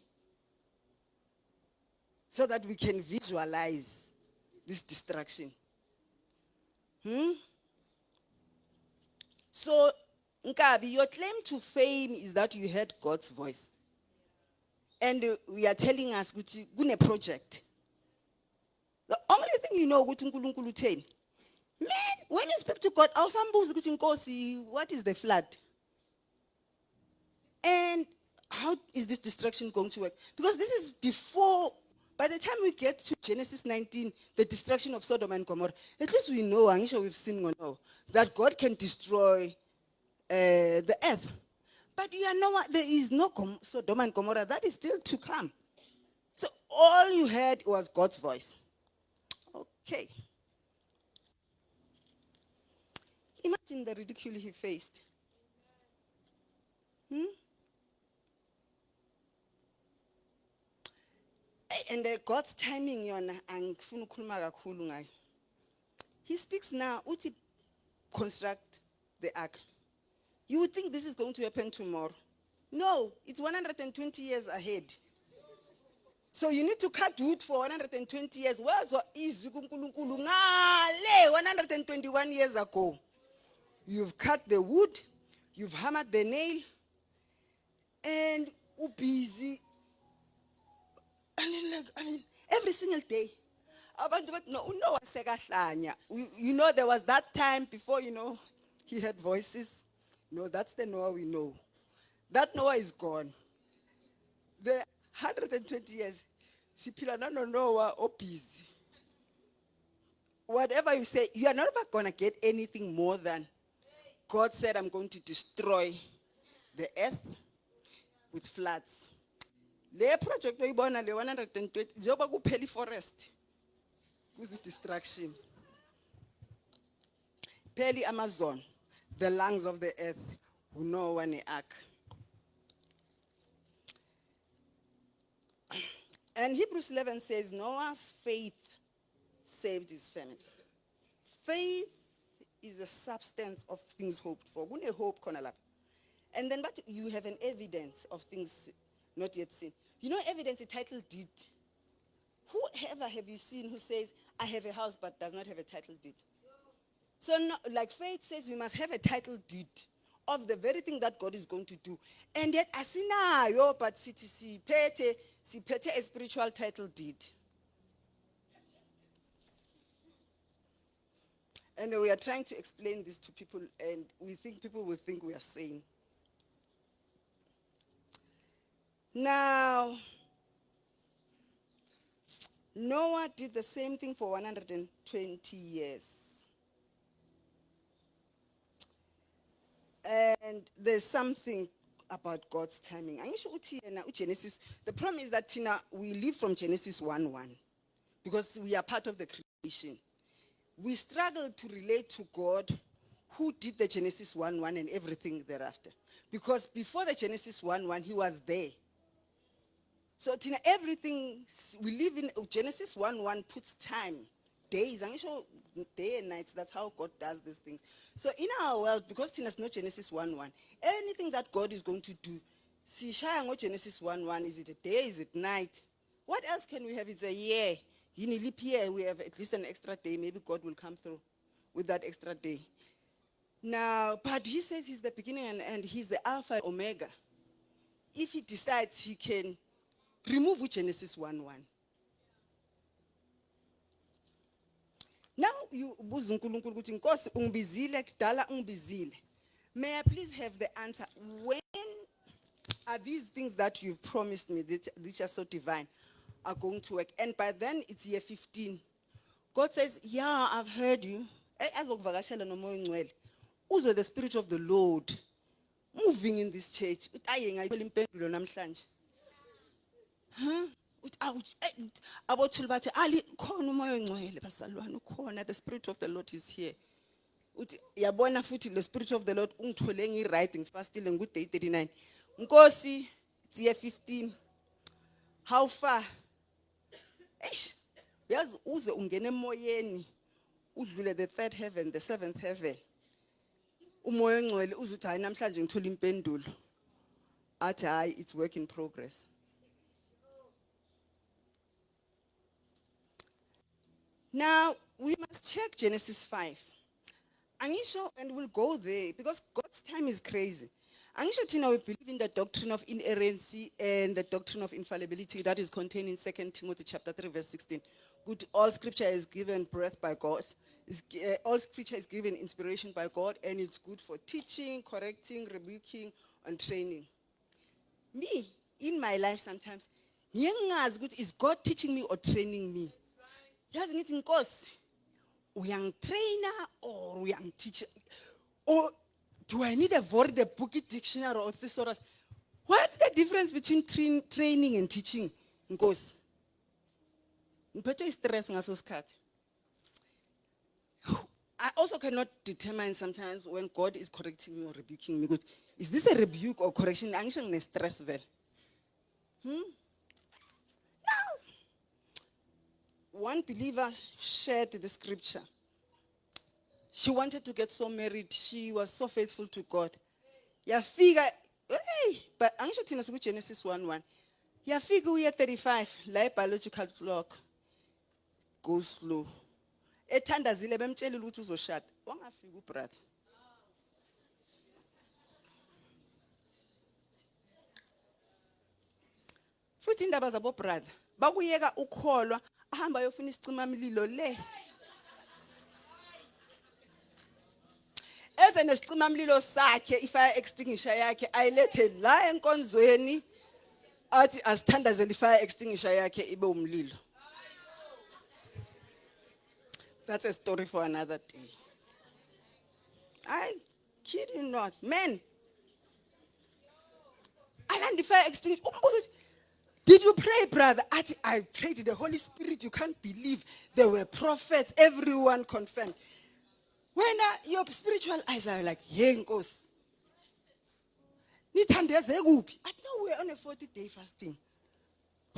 So that we can visualize this destruction. So, Nkabi, your claim to fame is that you heard God's voice. And we are telling us, gune project. The only thing you know, man, when you speak to God, what is the flood? And how is this destruction going to work? Because this is before, by the time we get to Genesis 19, the destruction of Sodom and Gomorrah, at least we know, I'm sure we've seen that God can destroy the earth. But you know there is no Sodom and Gomorrah. That is still to come. So all you heard was God's voice. Okay. Imagine the ridicule he faced. And God's timing, he speaks now, uthi construct the ark. You would think this is going to happen tomorrow. No, it's 120 years ahead. So you need to cut wood for 120 years. Where's 121 years ago? You've cut the wood, you've hammered the nail, and busy. Every single day. You know, there was that time before, he heard voices. No, that's the Noah we know. That Noah is gone. The 120 years, Noah or busy. Whatever you say, you are never going to get anything more than God said, I'm going to destroy the earth with floods. The project we born 120, joba kupheli forest. Who's the destruction? Peli Amazon, the lungs of the earth, who know when the ark. And Hebrews 11 says, Noah's faith saved his family. Faith is the substance of things hoped for. Kune hope khona lapha. And then, but you have an evidence of things not yet seen. You know, evidence, a title deed. Whoever have you seen who says, I have a house but does not have a title deed? So, no, like faith says, we must have a title deed of the very thing that God is going to do. And yet, asinayo, but siphethe a spiritual title deed. And we are trying to explain this to people, and we think people will think we are sane. Now, Noah did the same thing for 120 years. And there's something about God's timing. Angisho uthi yena uGenesis, the problem is that Tina, we live from Genesis 1:1 because we are part of the creation. We struggle to relate to God who did the Genesis 1:1 and everything thereafter. Because before the Genesis 1:1, he was there. So Tina, everything we live in Genesis 1:1 puts time, days, angisho day and nights. That's how God does these things. So in our world, because Tina's not Genesis 1:1, anything that God is going to do, sishaya ngo Genesis 1:1, is it a day, is it night? What else can we have? It's a year. In a leap year, we have at least an extra day. Maybe God will come through with that extra day. Now, but he says he's the beginning and end. He's the Alpha and Omega. If he decides, he can remove Genesis 1:1. Now, you buza uNkulunkulu ukuthi Nkosi ungibizile kudala ungibizile. May I please have the answer? When are these things that you've promised me, which are so divine, are going to work? And by then, it's year 15. God says, yeah, I've heard you. As okuvakashela nomoya ongcwele, uzwe the Spirit of the Lord moving in this church. Aye ngayithola impendulo namhlanje. Huh? Abothuli bathi ali khona umoya ongcwele basalwane ukhona, the Spirit of the Lord is here. Uthi yabona futhi the Spirit of the Lord ungithole ngi-right ngifastile ngu-day 39. Nkosi, it's year 15. How far? Eish, yazi uze ungene emoyeni udlule the 3rd heaven, the 7th heaven. Umoya ongcwele uzuthi hayi namhlanje ngithola impendulo. Athi hayi, it's work in progress. Now, we must check Genesis 5. Angisho, and we'll go there because God's time is crazy. Angisho Tina, we believe in the doctrine of inerrancy and the doctrine of infallibility that is contained in 2 Timothy chapter 3, verse 16. Good, all scripture is given breath by God. All scripture is given inspiration by God, and it's good for teaching, correcting, rebuking, and training. Me, in my life sometimes, is God teaching me or training me? Yazi ngithi Nkosi, uyangtrainer or uyangteacher? Or do I need a word, a bookie dictionary or thesaurus? What's the difference between training and teaching, Nkosi? Ngiphethe stress ngaso sikhathi. I also cannot determine sometimes when God is correcting me or rebuking me. Good. Is this a rebuke or correction? Angisho ngine stress vele. One believer shared the scripture. She wanted to get so married. She was so faithful to God. Yafika, hey, but angisho thina siku Genesis 1:1. Yafika uye 35, la biological clock goes slow. Ethandazile bemtshelile ukuthi uzoshada. Wangafika ubrother. Futhi indaba zabo brother, bakuyeka ukholwa. Ahamba yofuna isicimamlilo le. Eze nesicimamlilo sakhe, ifire extinguisher yakhe ayilethe la enkonzweni athi asithandazele ifire extinguisher yakhe ibe umlilo. That's a story for another day. I kid you not. Men, alandi fire extinguisher. Did you pray, brother? I prayed to the Holy Spirit. You can't believe there were prophets. Everyone confirmed. When your spiritual eyes are like, Nkosi. Nithandeze kuphi? I know we're on a 40-day fasting.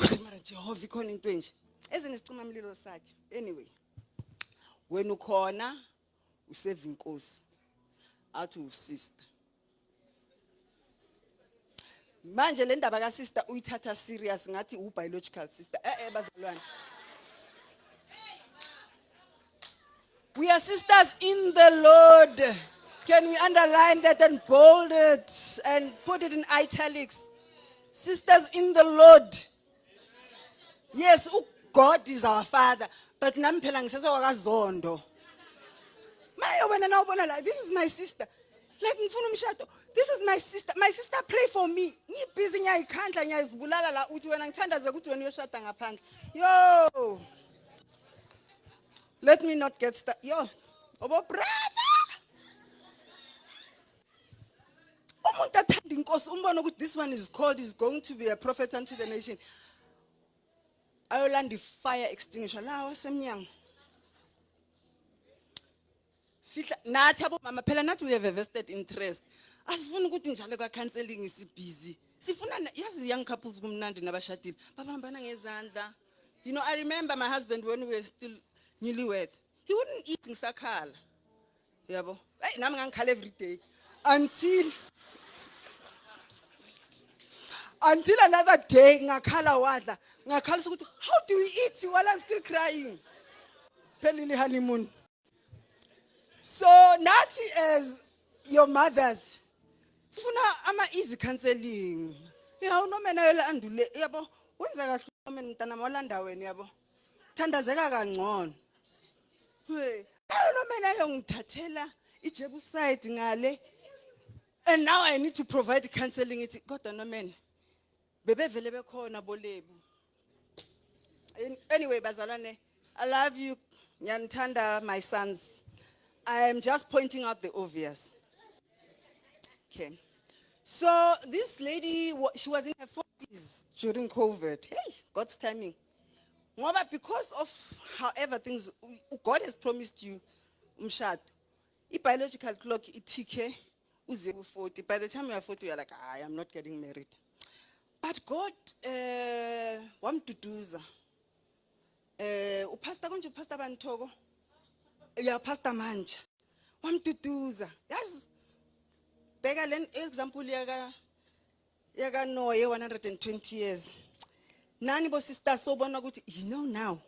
Uthi mara Jehova ikhona into enje. Ezinesicima mlilo sakhe. Anyway. Wena ukhona useva inkosi. Athi usister. Manje le ndaba ka sister uyithatha serious ngathi biological sister. Bazalwane. We are sisters in the Lord. Can we underline that and bold it and put it in italics? Sisters in the Lord. Yes, God is our Father. But nami phela ngisesewakaZondo. Maye wena na ubona la, this is my sister. Like ngifuna umshado. This is my sister. My sister pray for me. Ngibusy ngiyayikhandla ngiyazibulala la uthi wena ngithandaze ukuthi wena uyoshada ngaphandle. Yo. Let me not get started. Yo. Obo brother. Umuntu athanda inkosi umbona ukuthi this one is called, is going to be a prophet unto the nation. Ayolanda fire extinguisher la wasemnyango. Sihla nathi abomama phela nathi we have a vested interest. Asifuna ukuthi njalo kwa counseling is busy. Sifuna yazi young couples kumnandi nabashadile. Babambana ngezandla. You know, I remember my husband when we were still newlyweds. He wouldn't eat ngisakhala. Yabo. Hey, nami ngangikhala every day until another day ngakhala wadla. Ngakhala ukuthi how do we eat while I'm still crying? Pelili honeymoon. So nathi as your mothers sifuna ama easy counseling. Yeah, unomena yela andule yabo. Wenza kahle unomena mntana molanda wena yabo. Thandazeka kangcono. Hey, unomena yongithathela iJebusite ngale. And now I need to provide counseling. It's God unomena. Bebevele bekhona bolebu. Anyway, bazalwane, I love you. Nyanthanda, my sons. I am just pointing out the obvious. Okay. So this lady, she was in her 40s during COVID. Hey, God's timing. Ngoba because of however things, God has promised you, umshado. Biological clock, itike, uze 40. By the time you are 40, you're like, I am not getting married. But God, wamduduza. Pastor konje Pastor Bantoko. Yeah, Pastor Manja. Wamduduza. Yes. Beka len example yaga Noye 120 years. Nani bo sister sobona ukuthi you know now.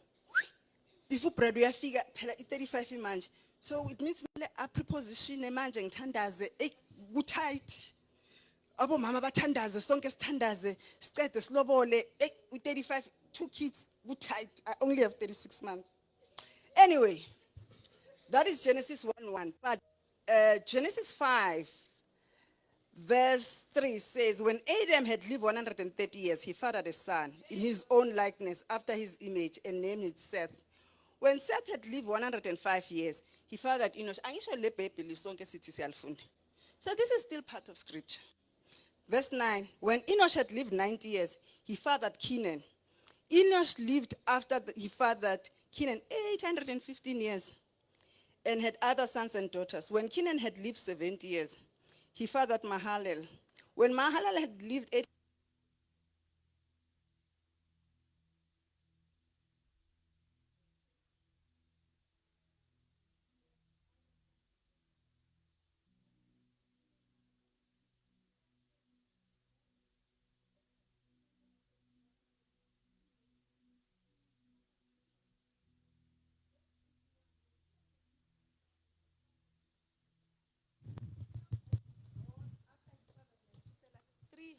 If ubrad uyafika phela i35 manje. So it means mele a preposition manje ngithandaze tight. Abo mama bathandaze sonke sithandaze sicede silobole u35 2 kids tight. I only have 36 months. Anyway, that is Genesis 1:1. But Genesis 5 verse 3 says, when Adam had lived 130 years, he fathered a son in his own likeness after his image and named it Seth. When Seth had lived 105 years, he fathered Enosh. So this is still part of scripture. Verse 9, when Enosh had lived 90 years, he fathered Kenan. Enosh lived after he fathered Kenan 815 years and had other sons and daughters. When Kenan had lived 70 years, he fathered Mahalalel. When Mahalalel had lived 8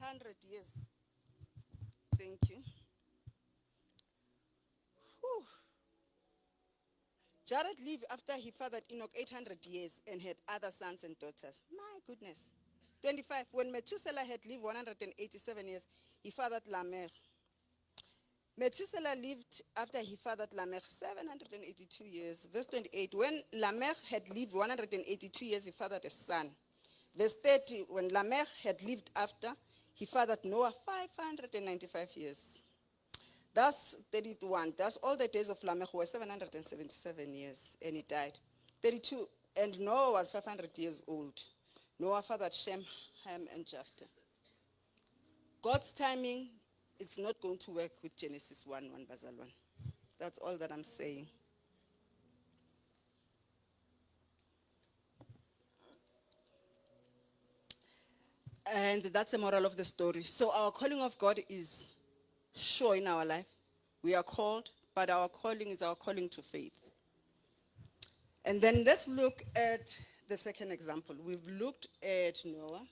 300 years. Thank you. Whew. Jared lived after he fathered Enoch 800 years and had other sons and daughters. My goodness. 25. When Methuselah had lived 187 years, he fathered Lamech. Methuselah lived after he fathered Lamech 782 years. Verse 28. When Lamech had lived 182 years, he fathered a son. Verse 30. When Lamech had lived after, he fathered Noah 595 years. That's 31. That's all the days of Lamech were 777 years, and he died. 32. And Noah was 500 years old. Noah fathered Shem, Ham, and Japheth. God's timing it's not going to work with Genesis 1:1, Bazalwan. That's all that I'm saying. And that's the moral of the story. So our calling of God is sure in our life. We are called, but our calling is our calling to faith. And then let's look at the second example. We've looked at Noah.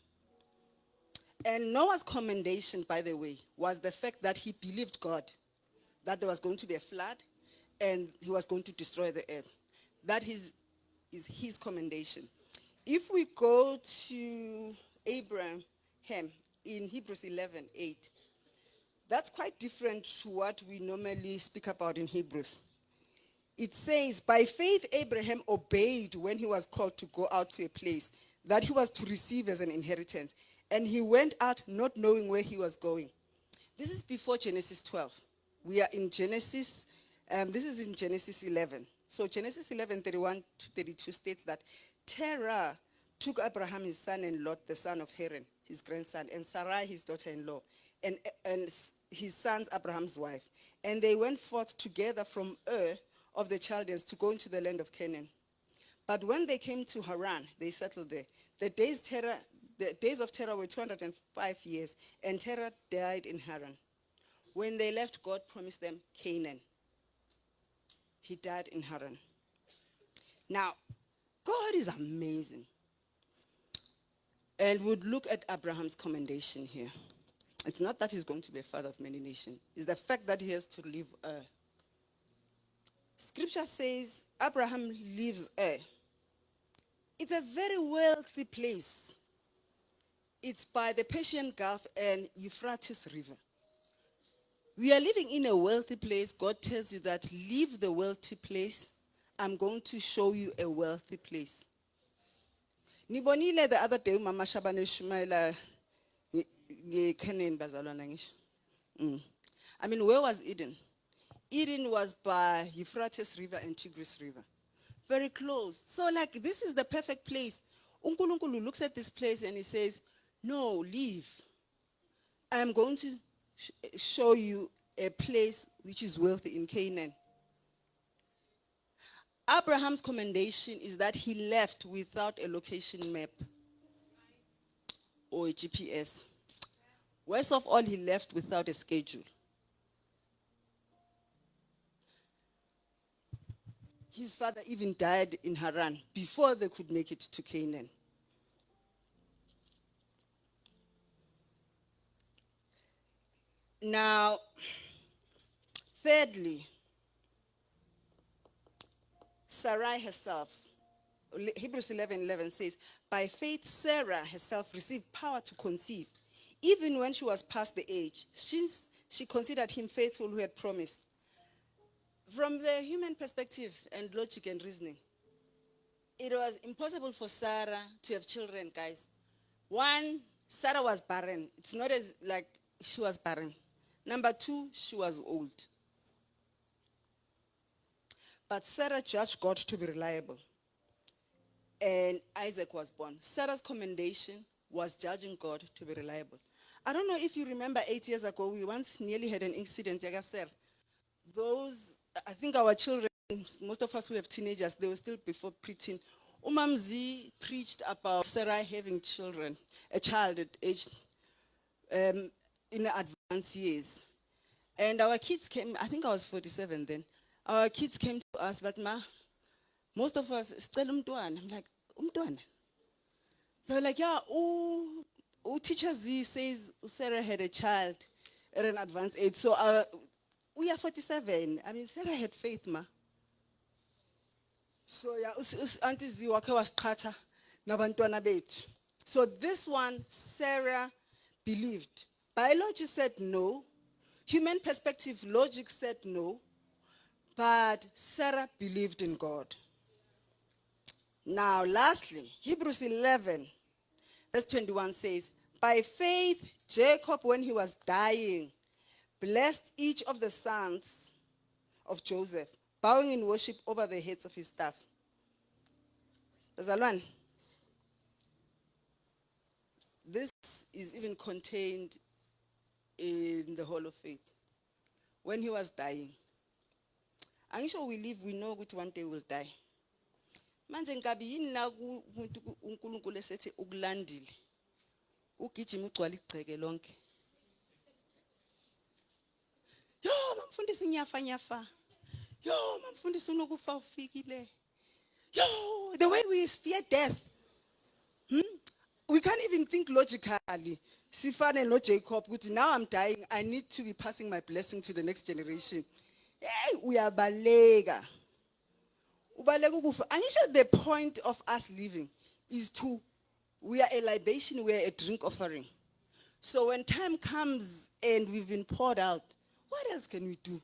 And Noah's commendation, by the way, was the fact that he believed God, that there was going to be a flood and he was going to destroy the earth. That is his commendation. If we go to Abraham in Hebrews 11:8, that's quite different to what we normally speak about in Hebrews. It says, by faith Abraham obeyed when he was called to go out to a place that he was to receive as an inheritance. And he went out not knowing where he was going. This is before Genesis 12. We are in Genesis, this is in Genesis 11. So Genesis 11:31-32 states that Terah took Abraham his son and Lot, the son of Haran, his grandson, and Sarai his daughter-in-law, and his sons Abraham's wife. And they went forth together from Ur of the Chaldeans to go into the land of Canaan. But when they came to Haran, they settled there. The days of Terah were 205 years, and Terah died in Haran. When they left, God promised them Canaan. He died in Haran. Now, God is amazing. And we'd look at Abraham's commendation here. It's not that he's going to be a father of many nations. It's the fact that he has to leave Ur. Scripture says Abraham leaves Ur. It's a very wealthy place. It's by the Persian Gulf and Euphrates River. We are living in a wealthy place. God tells you that leave the wealthy place. I'm going to show you a wealthy place. Nibonile the other day, Mama Shabane Shumaila Canaan bazalwana ngisho. I mean, where was Eden? Eden was by Euphrates River and Tigris River. Very close. So like, this is the perfect place. Unkulunkulu looks at this place and he says, no, leave. I'm going to show you a place which is wealthy in Canaan. Abraham's commendation is that he left without a location map or a GPS. Worst of all, he left without a schedule. His father even died in Haran before they could make it to Canaan. Now, thirdly, Sarai herself, Hebrews 11:11 says, by faith Sarah herself received power to conceive, even when she was past the age, since she considered him faithful who had promised. From the human perspective and logic and reasoning, it was impossible for Sarah to have children, guys. One, Sarah was barren. It's not as like she was barren. Number two, she was old. But Sarah judged God to be reliable. And Isaac was born. Sarah's commendation was judging God to be reliable. I don't know if you remember 8 years ago, we once nearly had an incident. Those, I think our children, most of us who have teenagers, they were still before preteen. Umamzi preached about Sarah having children, a child at age, in the advanced years. And our kids came, I think I was 47 then. Our kids came to us, but most of us, still umntwana. I'm like, umntwana? They were like, yeah, teacher Z says Sarah had a child at an advanced age. So we are 47. I mean, Sarah had faith, ma. So yeah, Auntie Z wake wasiqhatha nabantwana bethu. So this one, Sarah believed. Biology said no. Human perspective, logic said no. But Sarah believed in God. Now, lastly, Hebrews 11, verse 21 says, by faith, Jacob, when he was dying, blessed each of the sons of Joseph, bowing in worship over the heads of his staff. Bazalwane, this is even contained in the Hall of Faith when he was dying. Angisho we live, we know that one day we'll die. Manje ngabi yini na uNkulunkulu esethi ukulandile. Ugijima ugcwala igceke lonke. Yo, mamfundisi nyafa. Yo, mamfundisi unokufa ufikile. Yo, the way we fear death. We can't even think logically. Sifane no Jacob, now I'm dying, I need to be passing my blessing to the next generation. Hey, we are balega. And the point of us living is we are a libation, we are a drink offering. So when time comes and we've been poured out, what else can we do?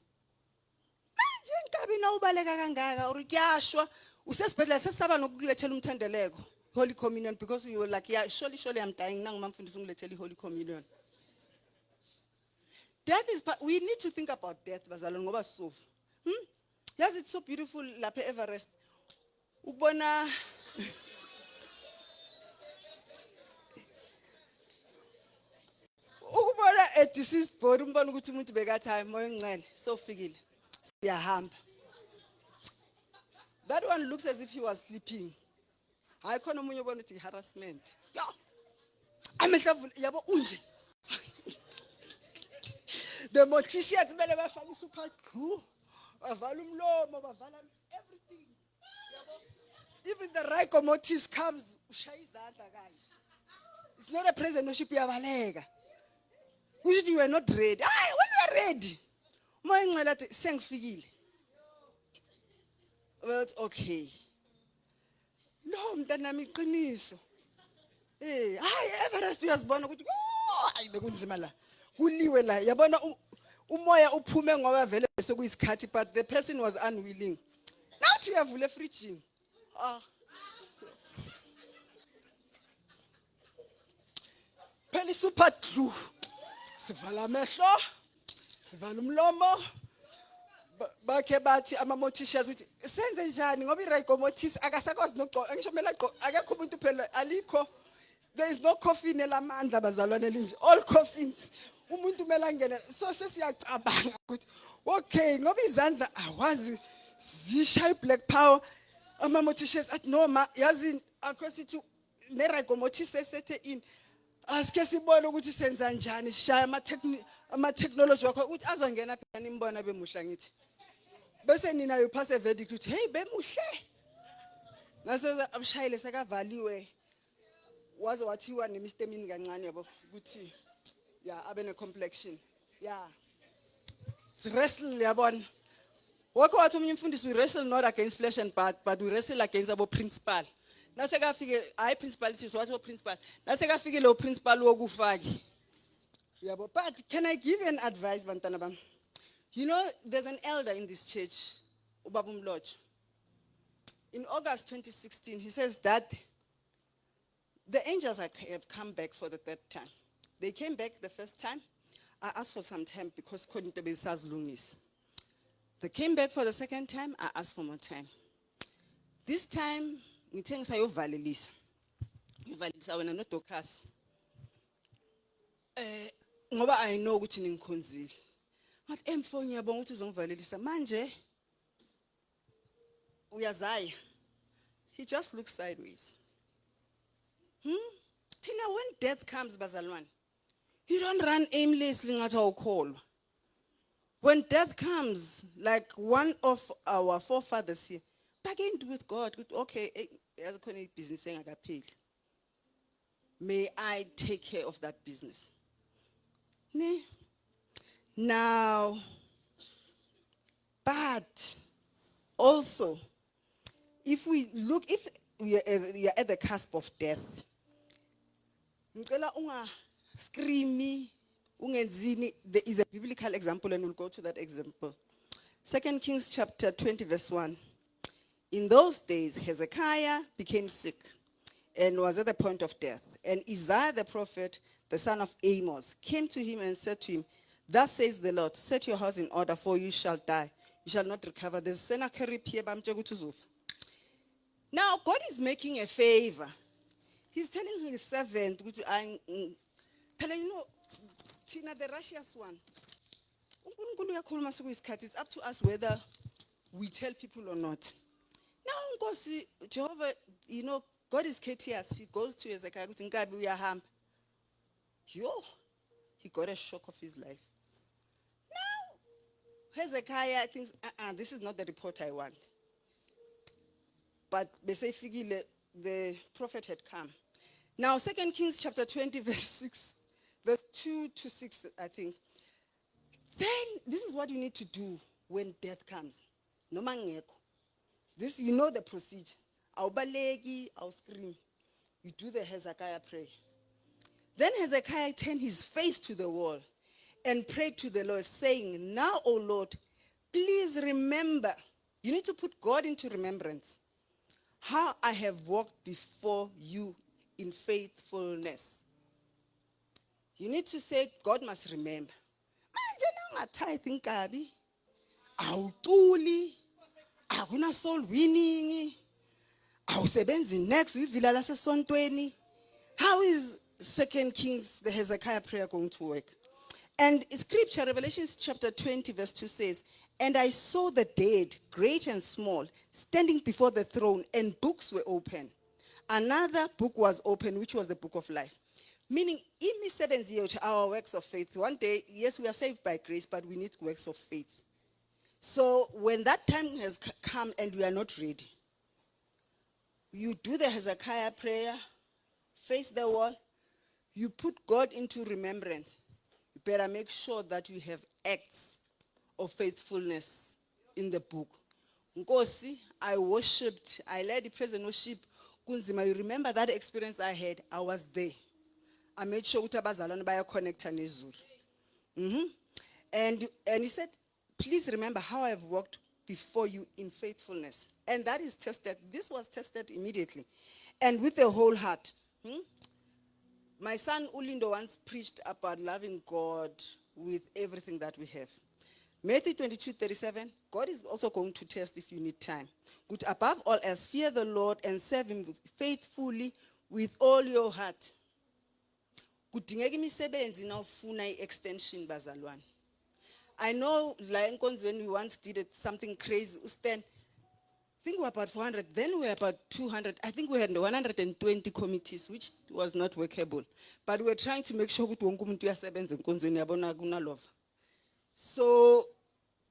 Holy Communion, because you were like, yeah, surely I'm dying now. Holy Communion. Death is, we need to think about death. Yes, it's so beautiful. Lape Everest. Ubona. Ubona a deceased body. Ubona ukuthi umuntu bekathayi moya ngcele. So fikile. Siyahamba. That one looks as if he was sleeping. I can't know about harassment. Yeah. I'm a yabo unje. The morticians mele bafaka super glue. Bavala umlomo, bavala everything. Even the Raicomotis comes. It's not a present worship yabalega. You were not ready. When we are ready. Moya ngcela athi sengifikile. Well, okay. No, mntanami iqiniso. Hayi Everest uyazibona ukuthi hayi bekunzima la. Kuliwe la. Yabona umoya uphume ngoba vele bese kuyisikhathi, but the person was unwilling. Nathi uyavula efridge. Phela super glue. Sivala amehlo. Sivala umlomo. Bakhe bathi ama-morticians uthi senze njani ngoba i-Raicomotis akasakwazi nogqoka ngisho kumele agqoke akekho umuntu phela alikho. There is no coffin elamandla bazalwane elinje, all coffins umuntu kumele angene. So sesiyacabanga ukuthi okay ngoba izandla awazi zishaya black power, ama-morticians athi noma yazi akwesithi ne-Raicomotis esethe in asike sibone ukuthi senza njani sishaya ama-technology wakho ukuthi azongena phela nimbona bemuhla ngithi bese nina you pass a verdict ukuthi hey bemuhle nase abashayile sekavaliwe waze wathiwa nemistemini kancane yabo ukuthi yeah abe ne complexion yeah it's wrestle yabona wakho wathi umunye umfundisi we wrestle not against flesh and blood but we wrestle against abo principal nase kafike hayi principalities wathi o principal nase kafike lo principal wokufaki yabo. But can I give you an advice bantwana bam? You know, there's an elder in this church, Ubabum Lodge. In August 2016, he says that the angels have come back for the third time. They came back the first time. I asked for some time because couldn't be Lungis. They came back for the second time. I asked for more time. This time, I think I valelisa. Valelisa when I not tokas. Ngoba I know ukuthi ningikhonzile. Ngathi emfoni yabonga ukuthi uzongivalelisa manje uyazaya. He just looks sideways. Tina, when death comes bazalwane, you don't run aimlessly ngathi awukholwa. When death comes, like one of our forefathers here, bargained with God, okay, yazikhona business engakapheli. May I take care of that business? Now, but also, if we are at the cusp of death, there is a biblical example and we'll go to that example. 2 Kings chapter 20 verse 1. In those days, Hezekiah became sick and was at the point of death. And Isaiah the prophet, the son of Amos, came to him and said to him, thus says the Lord, set your house in order, for you shall die. You shall not recover. There's Sennacherib here. Now, God is making a favor. He's telling his servant, you know, Tina, the righteous one. uNkulunkulu uyakhuluma sekuyisikhathi. It's up to us whether we tell people or not. Now, Nkosi, Jehovah, you know, God is courteous. He goes to Hezekiah, ukuthi "Nkabi uyahamba." Yo, he got a shock of his life. Now, Hezekiah thinks, this is not the report I want. But basically, the prophet had come. Now, 2 Kings chapter 20, verse 2 to 6, I think. Then, this is what you need to do when death comes. No mangeko. This, you know the procedure. Awubaleki, awuscream. You do the Hezekiah prayer. Then Hezekiah turned his face to the wall and prayed to the Lord, saying, "Now, O Lord, please remember." You need to put God into remembrance. "How I have walked before you in faithfulness." You need to say, God must remember. Manje nangatithe inkabi, awuculi, akuna soul winning, awusebenzi next uyivila lasesontweni. How is 2 Kings, the Hezekiah prayer, going to work? And scripture, Revelation chapter 20, verse 2 says, "And I saw the dead, great and small, standing before the throne, and books were open. Another book was open, which was the book of life." Meaning, imisebenzi yethu, our works of faith. One day, yes, we are saved by grace, but we need works of faith. So when that time has come and we are not ready, you do the Hezekiah prayer, face the wall, you put God into remembrance. You better make sure that you have acts of faithfulness in the book. Nkosi, I worshipped, I led the praise and worship. Kunzima, you remember that experience I had? I was there. I made sure ukuthi abazalwane bayaconnecta nezulu. And he said, "Please remember how I've walked before you in faithfulness." And that is tested. This was tested immediately. And with the whole heart. My son Ulindo once preached about loving God with everything that we have. Matthew 22:37, God is also going to test if you need time. Good, above all else, fear the Lord and serve him faithfully with all your heart. Kudingeka imisebenzi na ufuna extension bazalwane. I know la enkonzweni we once did something crazy. Ustan, I think we were about 400, then we were about 200. I think we had 120 committees, which was not workable. But we were trying to make sure ukuthi wonke umuntu uyasebenza enkonzweni yabona kunalova. So,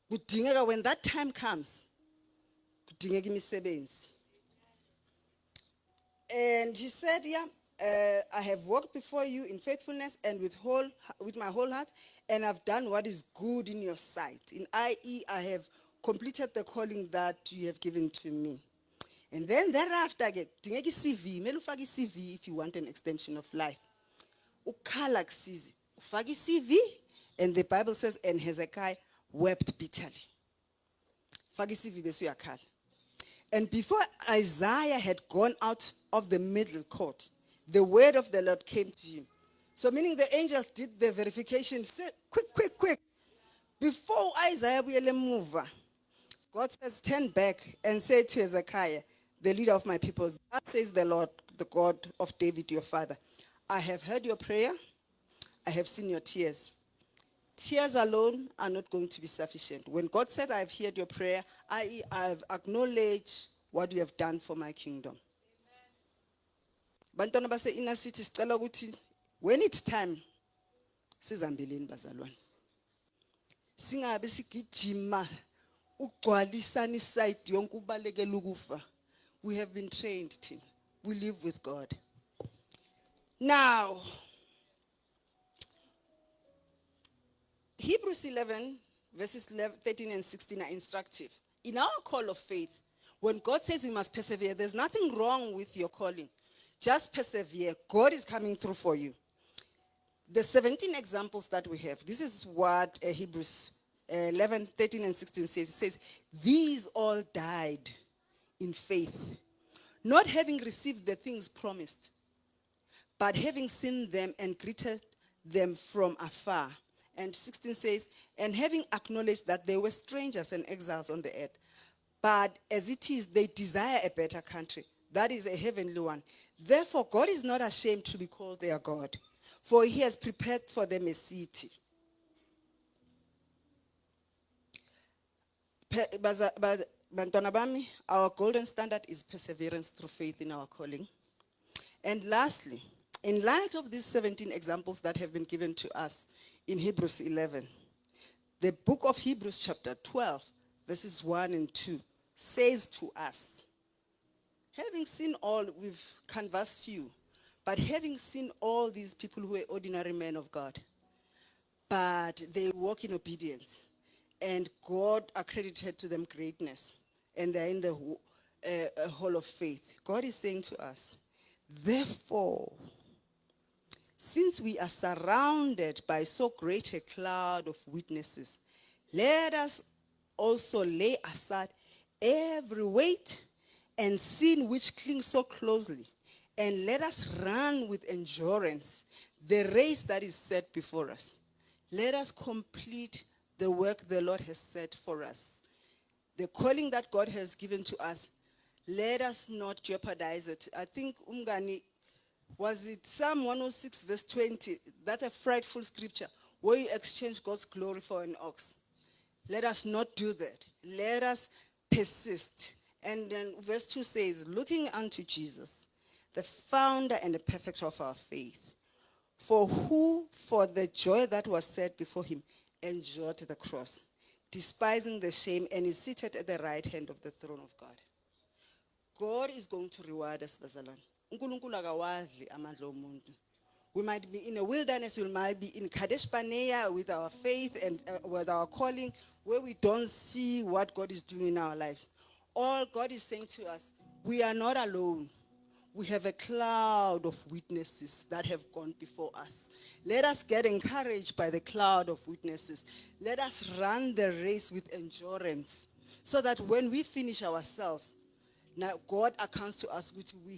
kudingeka when that time comes, kudingeka imisebenzi. And he said, I have walked before you in faithfulness and with my whole heart, and I've done what is good in your sight. In i.e., I have completed the calling that you have given to me. And then thereafter, dingeka CV, mele ufake CV if you want an extension of life. Ukhala kusizi, ufake CV, and the Bible says, and Hezekiah wept bitterly. Fake CV bese uyakhala. And before Isaiah had gone out of the middle court, the word of the Lord came to him. So meaning the angels did the verification, said, quick. Before Isaiah buyele emuva, God says, turn back and say to Hezekiah, the leader of my people, "That says the Lord, the God of David, your father, I have heard your prayer, I have seen your tears. Tears alone are not going to be sufficient. When God said, I have heard your prayer, I have acknowledged what you have done for my kingdom." Bantwana base inner city sicela ukuthi when it's time sizambeleni bazalwane. Singabe sigijima ugcwalisana iside yonke ubalekela ukufa. We have been trained to. We live with God. Now, Hebrews 11, verses 13 and 16 are instructive. In our call of faith, when God says we must persevere, there's nothing wrong with your calling. Just persevere. God is coming through for you. The 17 examples that we have, this is what Hebrews 11, 13 and 16 says. It says, these all died in faith, not having received the things promised, but having seen them and greeted them from afar. And 16 says, and having acknowledged that they were strangers and exiles on the earth. But as it is, they desire a better country. That is a heavenly one. Therefore, God is not ashamed to be called their God. for he has prepared for them a city. Bantwana bami, our golden standard is perseverance through faith in our calling. And lastly, in light of these 17 examples that have been given to us in Hebrews 11, the book of Hebrews chapter 12, verses 1 and 2, says to us, having seen all, we've canvassed few, but having seen all these people who were ordinary men of God, but they walk in obedience, and God accredited to them greatness, and they're in the hall of faith. God is saying to us, therefore, since we are surrounded by so great a cloud of witnesses, let us also lay aside every weight and sin which clings so closely, and let us run with endurance the race that is set before us. Let us complete the work the Lord has set for us. The calling that God has given to us, let us not jeopardize it. I think Umgani, was it Psalm 106 verse 20? That's a frightful scripture where you exchange God's glory for an ox. Let us not do that. Let us persist. And then verse 2 says, looking unto Jesus, the founder and the perfecter of our faith, for who, for the joy that was set before him, endured the cross, despising the shame, and is seated at the right hand of the throne of God. God is going to reward us, bazalwane. uNkulunkulu akawadli amandla omuntu. We might be in a wilderness, we might be in Kadesh Barnea with our faith and with our calling, where we don't see what God is doing in our lives. All God is saying to us, we are not alone. We have a cloud of witnesses that have gone before us. Let us get encouraged by the cloud of witnesses. Let us run the race with endurance, so that when we finish ourselves, now God accounts to us which we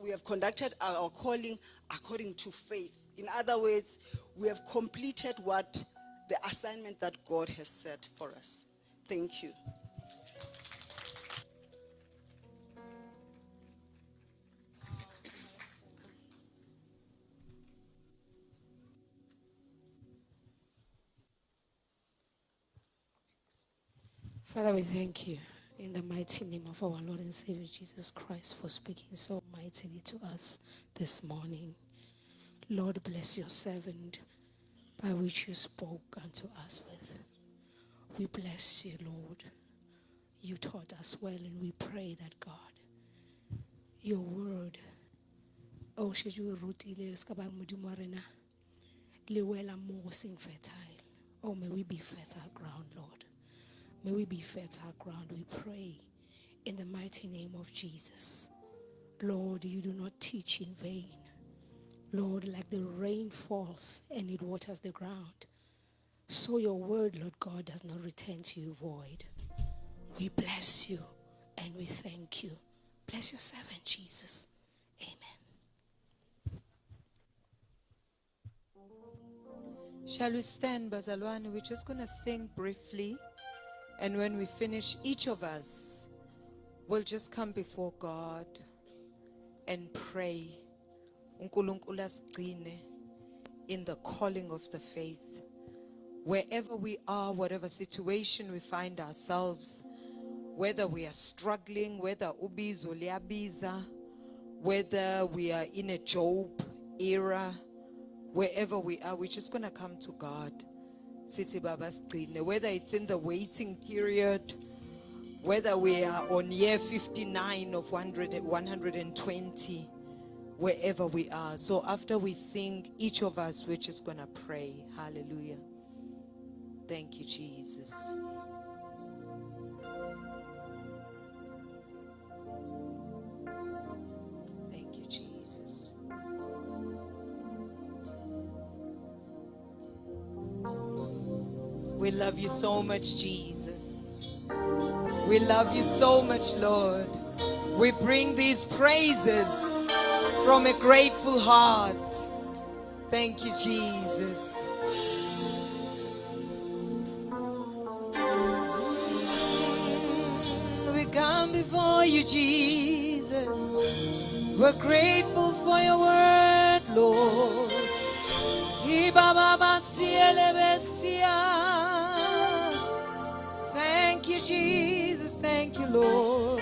have conducted our calling according to faith. In other words, we have completed what the assignment that God has set for us. Thank you. Father, we thank you in the mighty name of our Lord and Savior Jesus Christ for speaking so mightily to us this morning. Lord, bless your servant by which you spoke unto us with. We bless you, Lord. You taught us well, and we pray that, God, your word, oh, should you rutile skabang modimo wa rena, le wela mo sing fertile. Oh, may we be fertile ground, Lord. May we be fertile ground, we pray, in the mighty name of Jesus. Lord, you do not teach in vain. Lord, like the rain falls and it waters the ground, so your word, Lord God, does not return to you void. We bless you and we thank you. Bless your servant, Jesus. Amen. Shall we stand, bazalwane? We're just going to sing briefly. And when we finish, each of us will just come before God and pray. uNkulunkulu asigcine in the calling of the faith. Wherever we are, whatever situation we find ourselves, whether we are struggling, whether ubizo liyabiza, whether we are in a Job era, wherever we are, we're just going to come to God. Whether it's in the waiting period, whether we are on year 59 of 120, wherever we are. So after we sing, each of us, we're just going to pray. Hallelujah. Thank you, Jesus. Thank you, Jesus. We love you so much, Jesus. We love you so much, Lord. We bring these praises from a grateful heart. Thank you, Jesus. We come before you, Jesus. We're grateful for your word, Lord. Thank you, Jesus. Thank you, Lord.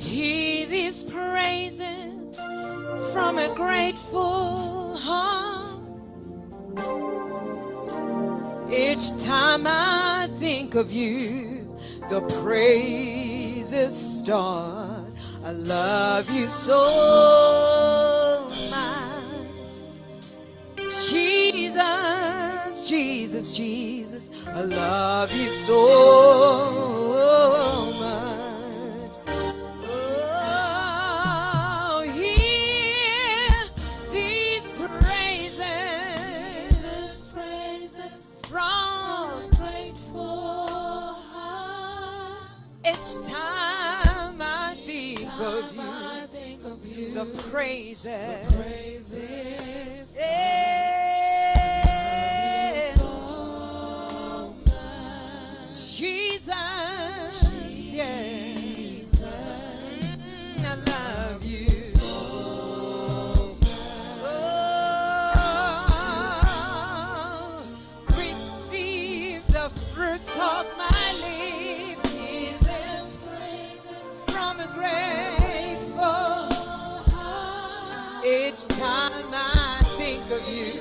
Hear these praises from a grateful heart. Each time I think of you, the praises start. I love you so much. Jesus, Jesus, Jesus, I love you so much. Oh, hear these praises from grateful heart. Each time I think of you, the praises. Yeah. Jesus, yeah. I love you so much. Receive the fruit of my lips, Jesus, from a grateful heart. Each time I think of you,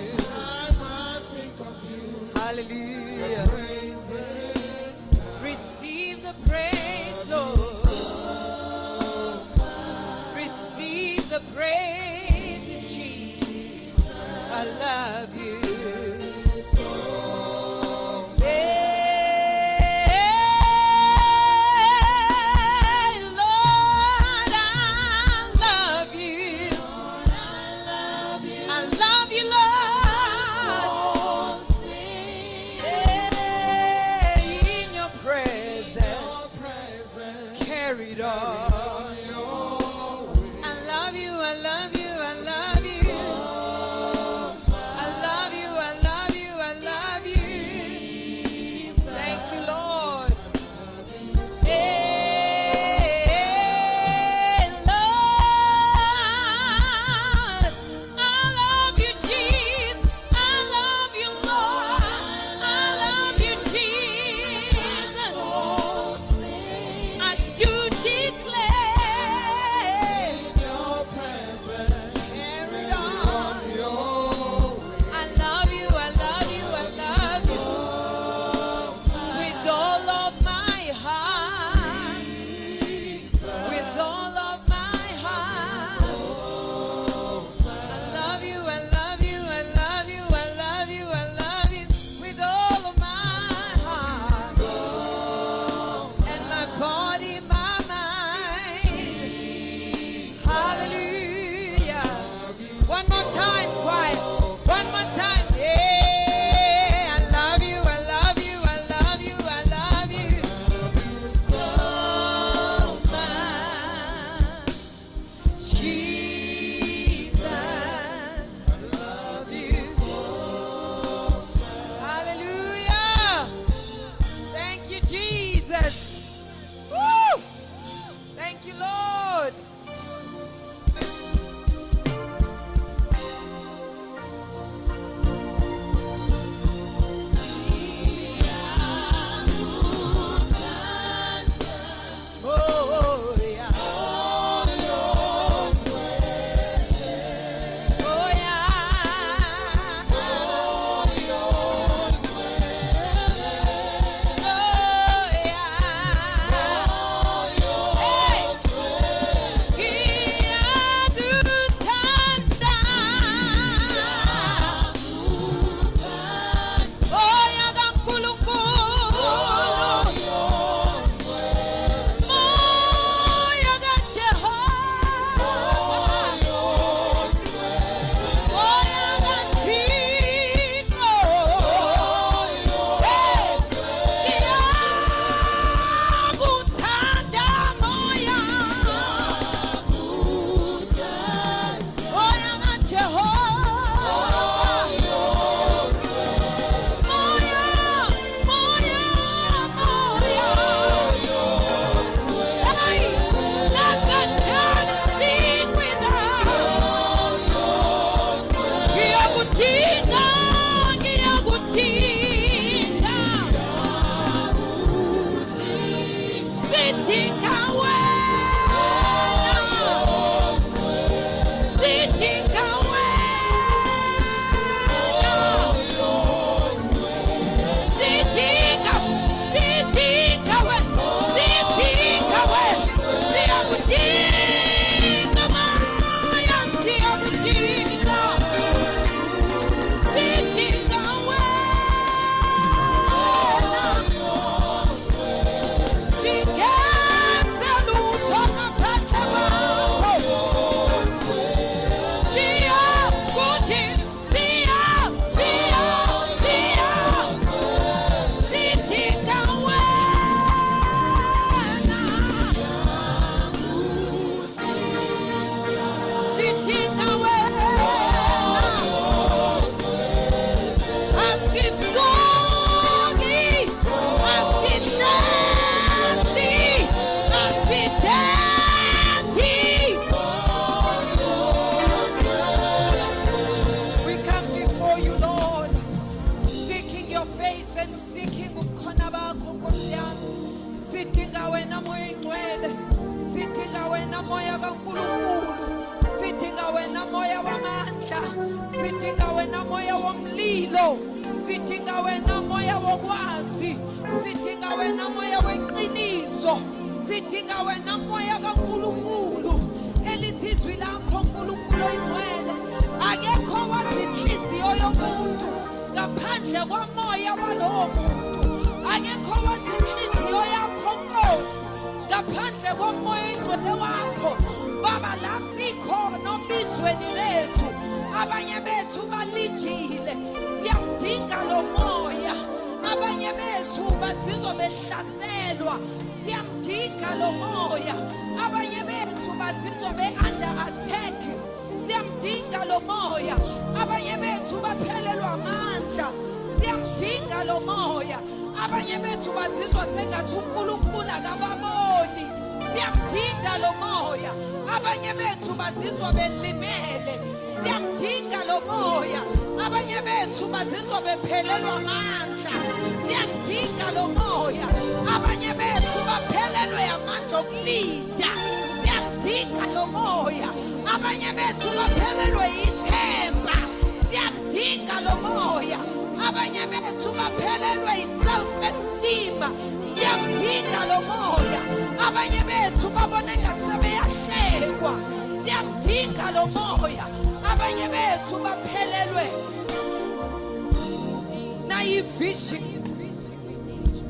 hallelujah. Receive the praise, Lord. Receive the praise, Jesus. I love you so. Hey, Lord, I love you. I love you, Lord. siyakudinga sidinga wena sidinga sidinga wena moya wokwazi sidinga wena moya weqiniso sidinga wena moya kaNkulunkulu elithi izwi lakho uNkulunkulu oyingcwele akekho wazi inhliziyo yomuntu ngaphandle kwamoya walowo muntu akekho wazi inhliziyo yakho Nkosi ngaphandle komoya oyingcwele wakho Baba la sikhona obizweni lethu abanye bethu balidile siyamdinga lo moya abanye bethu bazizwa behlaselwa siyamdinga lo moya abanye bethu bazizwa be-under attack siyamdinga lo moya abanye bethu baphelelwa amandla siyamdinga lo moya abanye bethu bazizwa sengathi uNkulunkulu akababoni siyamdinga lo moya abanye bethu bazizwa belimele siyamdinga lo moya abanye bethu bazizwa bephelelwa amandla siyamdinga lo moya abanye bethu baphelelwe amandla okulida siyamdinga lo moya abanye bethu baphelelwe ithemba siyamdinga lo moya abanye bethu baphelelwe self esteem siyamdinga lo moya abanye bethu babone ngathi sebeyahlekwa siyamdinga lo moya abanye bethu baphelelwe nayivision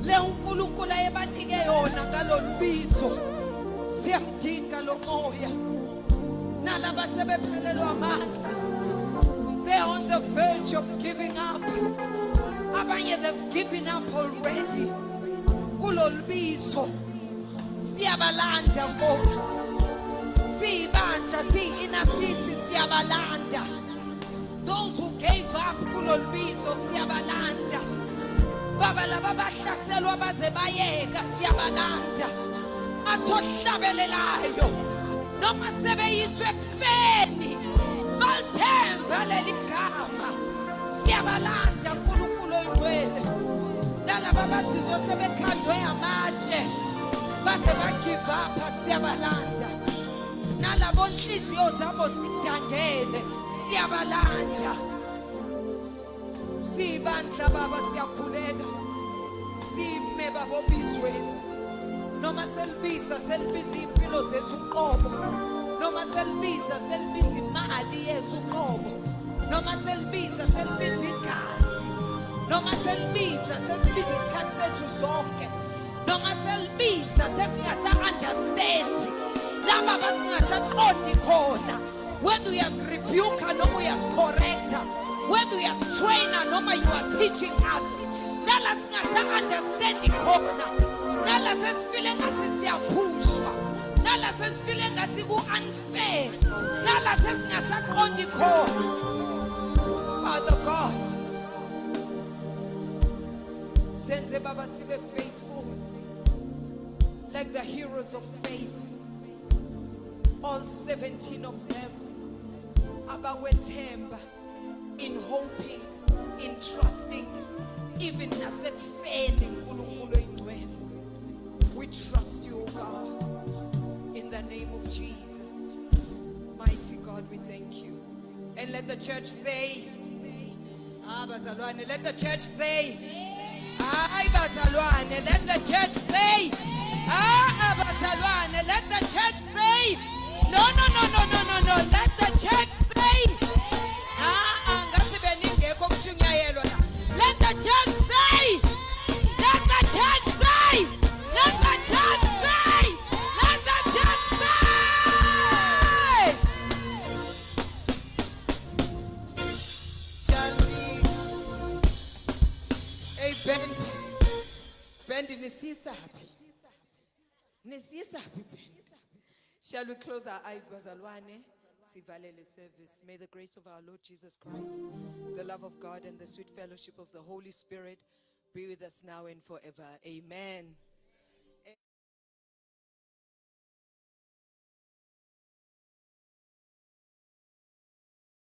le uNkulunkulu ayebanike yona ngalolibizo siyamdinga lo moya nalaba sebephelelwa amandla they're on the verge of giving up abanye they've given up already kulolibizo siyabalanda Nkosi siyibandla siyi-inner city siyabalanda those who gave up kulolibizo siyabalanda Baba laba bahlaselwa baze bayeka siyabalanda athohlabelelayo noma sebeyiswe ekufeni balithemba leli gama siyabalanda uNkulunkulu oyingcwele nalaba bazizwa sebekhandwe amatshe baze bagive up siyabalanda nalabo nhliziyo zabo zidangele siyabalanda sibandla Baba siyakhuleka sime Baba obizweni noma selibiza impilo zethu uqobo noma selibiza imali yethu uqobo noma selibiza igazi noma selibiza isikhathi sethu sonke noma selibiza sesingasa-understand laba basingasaqondi khona whether uyasirebuka noma uyasicorrecta whether uyasitraina noma you are teaching us nala singasa-understandi khona nala sesifile ngathi siyaphushwa nala sesifile ngathi ku-unfair nala sesingasaqondi khona Father God senze Baba sibe faithful like the heroes of faith all 17 of them abawethemba in hoping in trusting even nasekufeni uNkulunkulu oyingcwele. We trust you, O God, in the name of Jesus. Mighty God, we thank you. And let the church say, bazalwane, let the church say, bazalwane, let the church say, bazalwane, let the church say, no, let the church say, let the church say, let the church say, let the church say, let the church say. Shall we? Hey, Bendi, nisisapi? Nisisapi, Bendi? Shall we close our eyes, bazalwane? Sivalele service. May the grace of our Lord Jesus Christ, the love of God, and the sweet fellowship of the Holy Spirit be with us now and forever. Amen.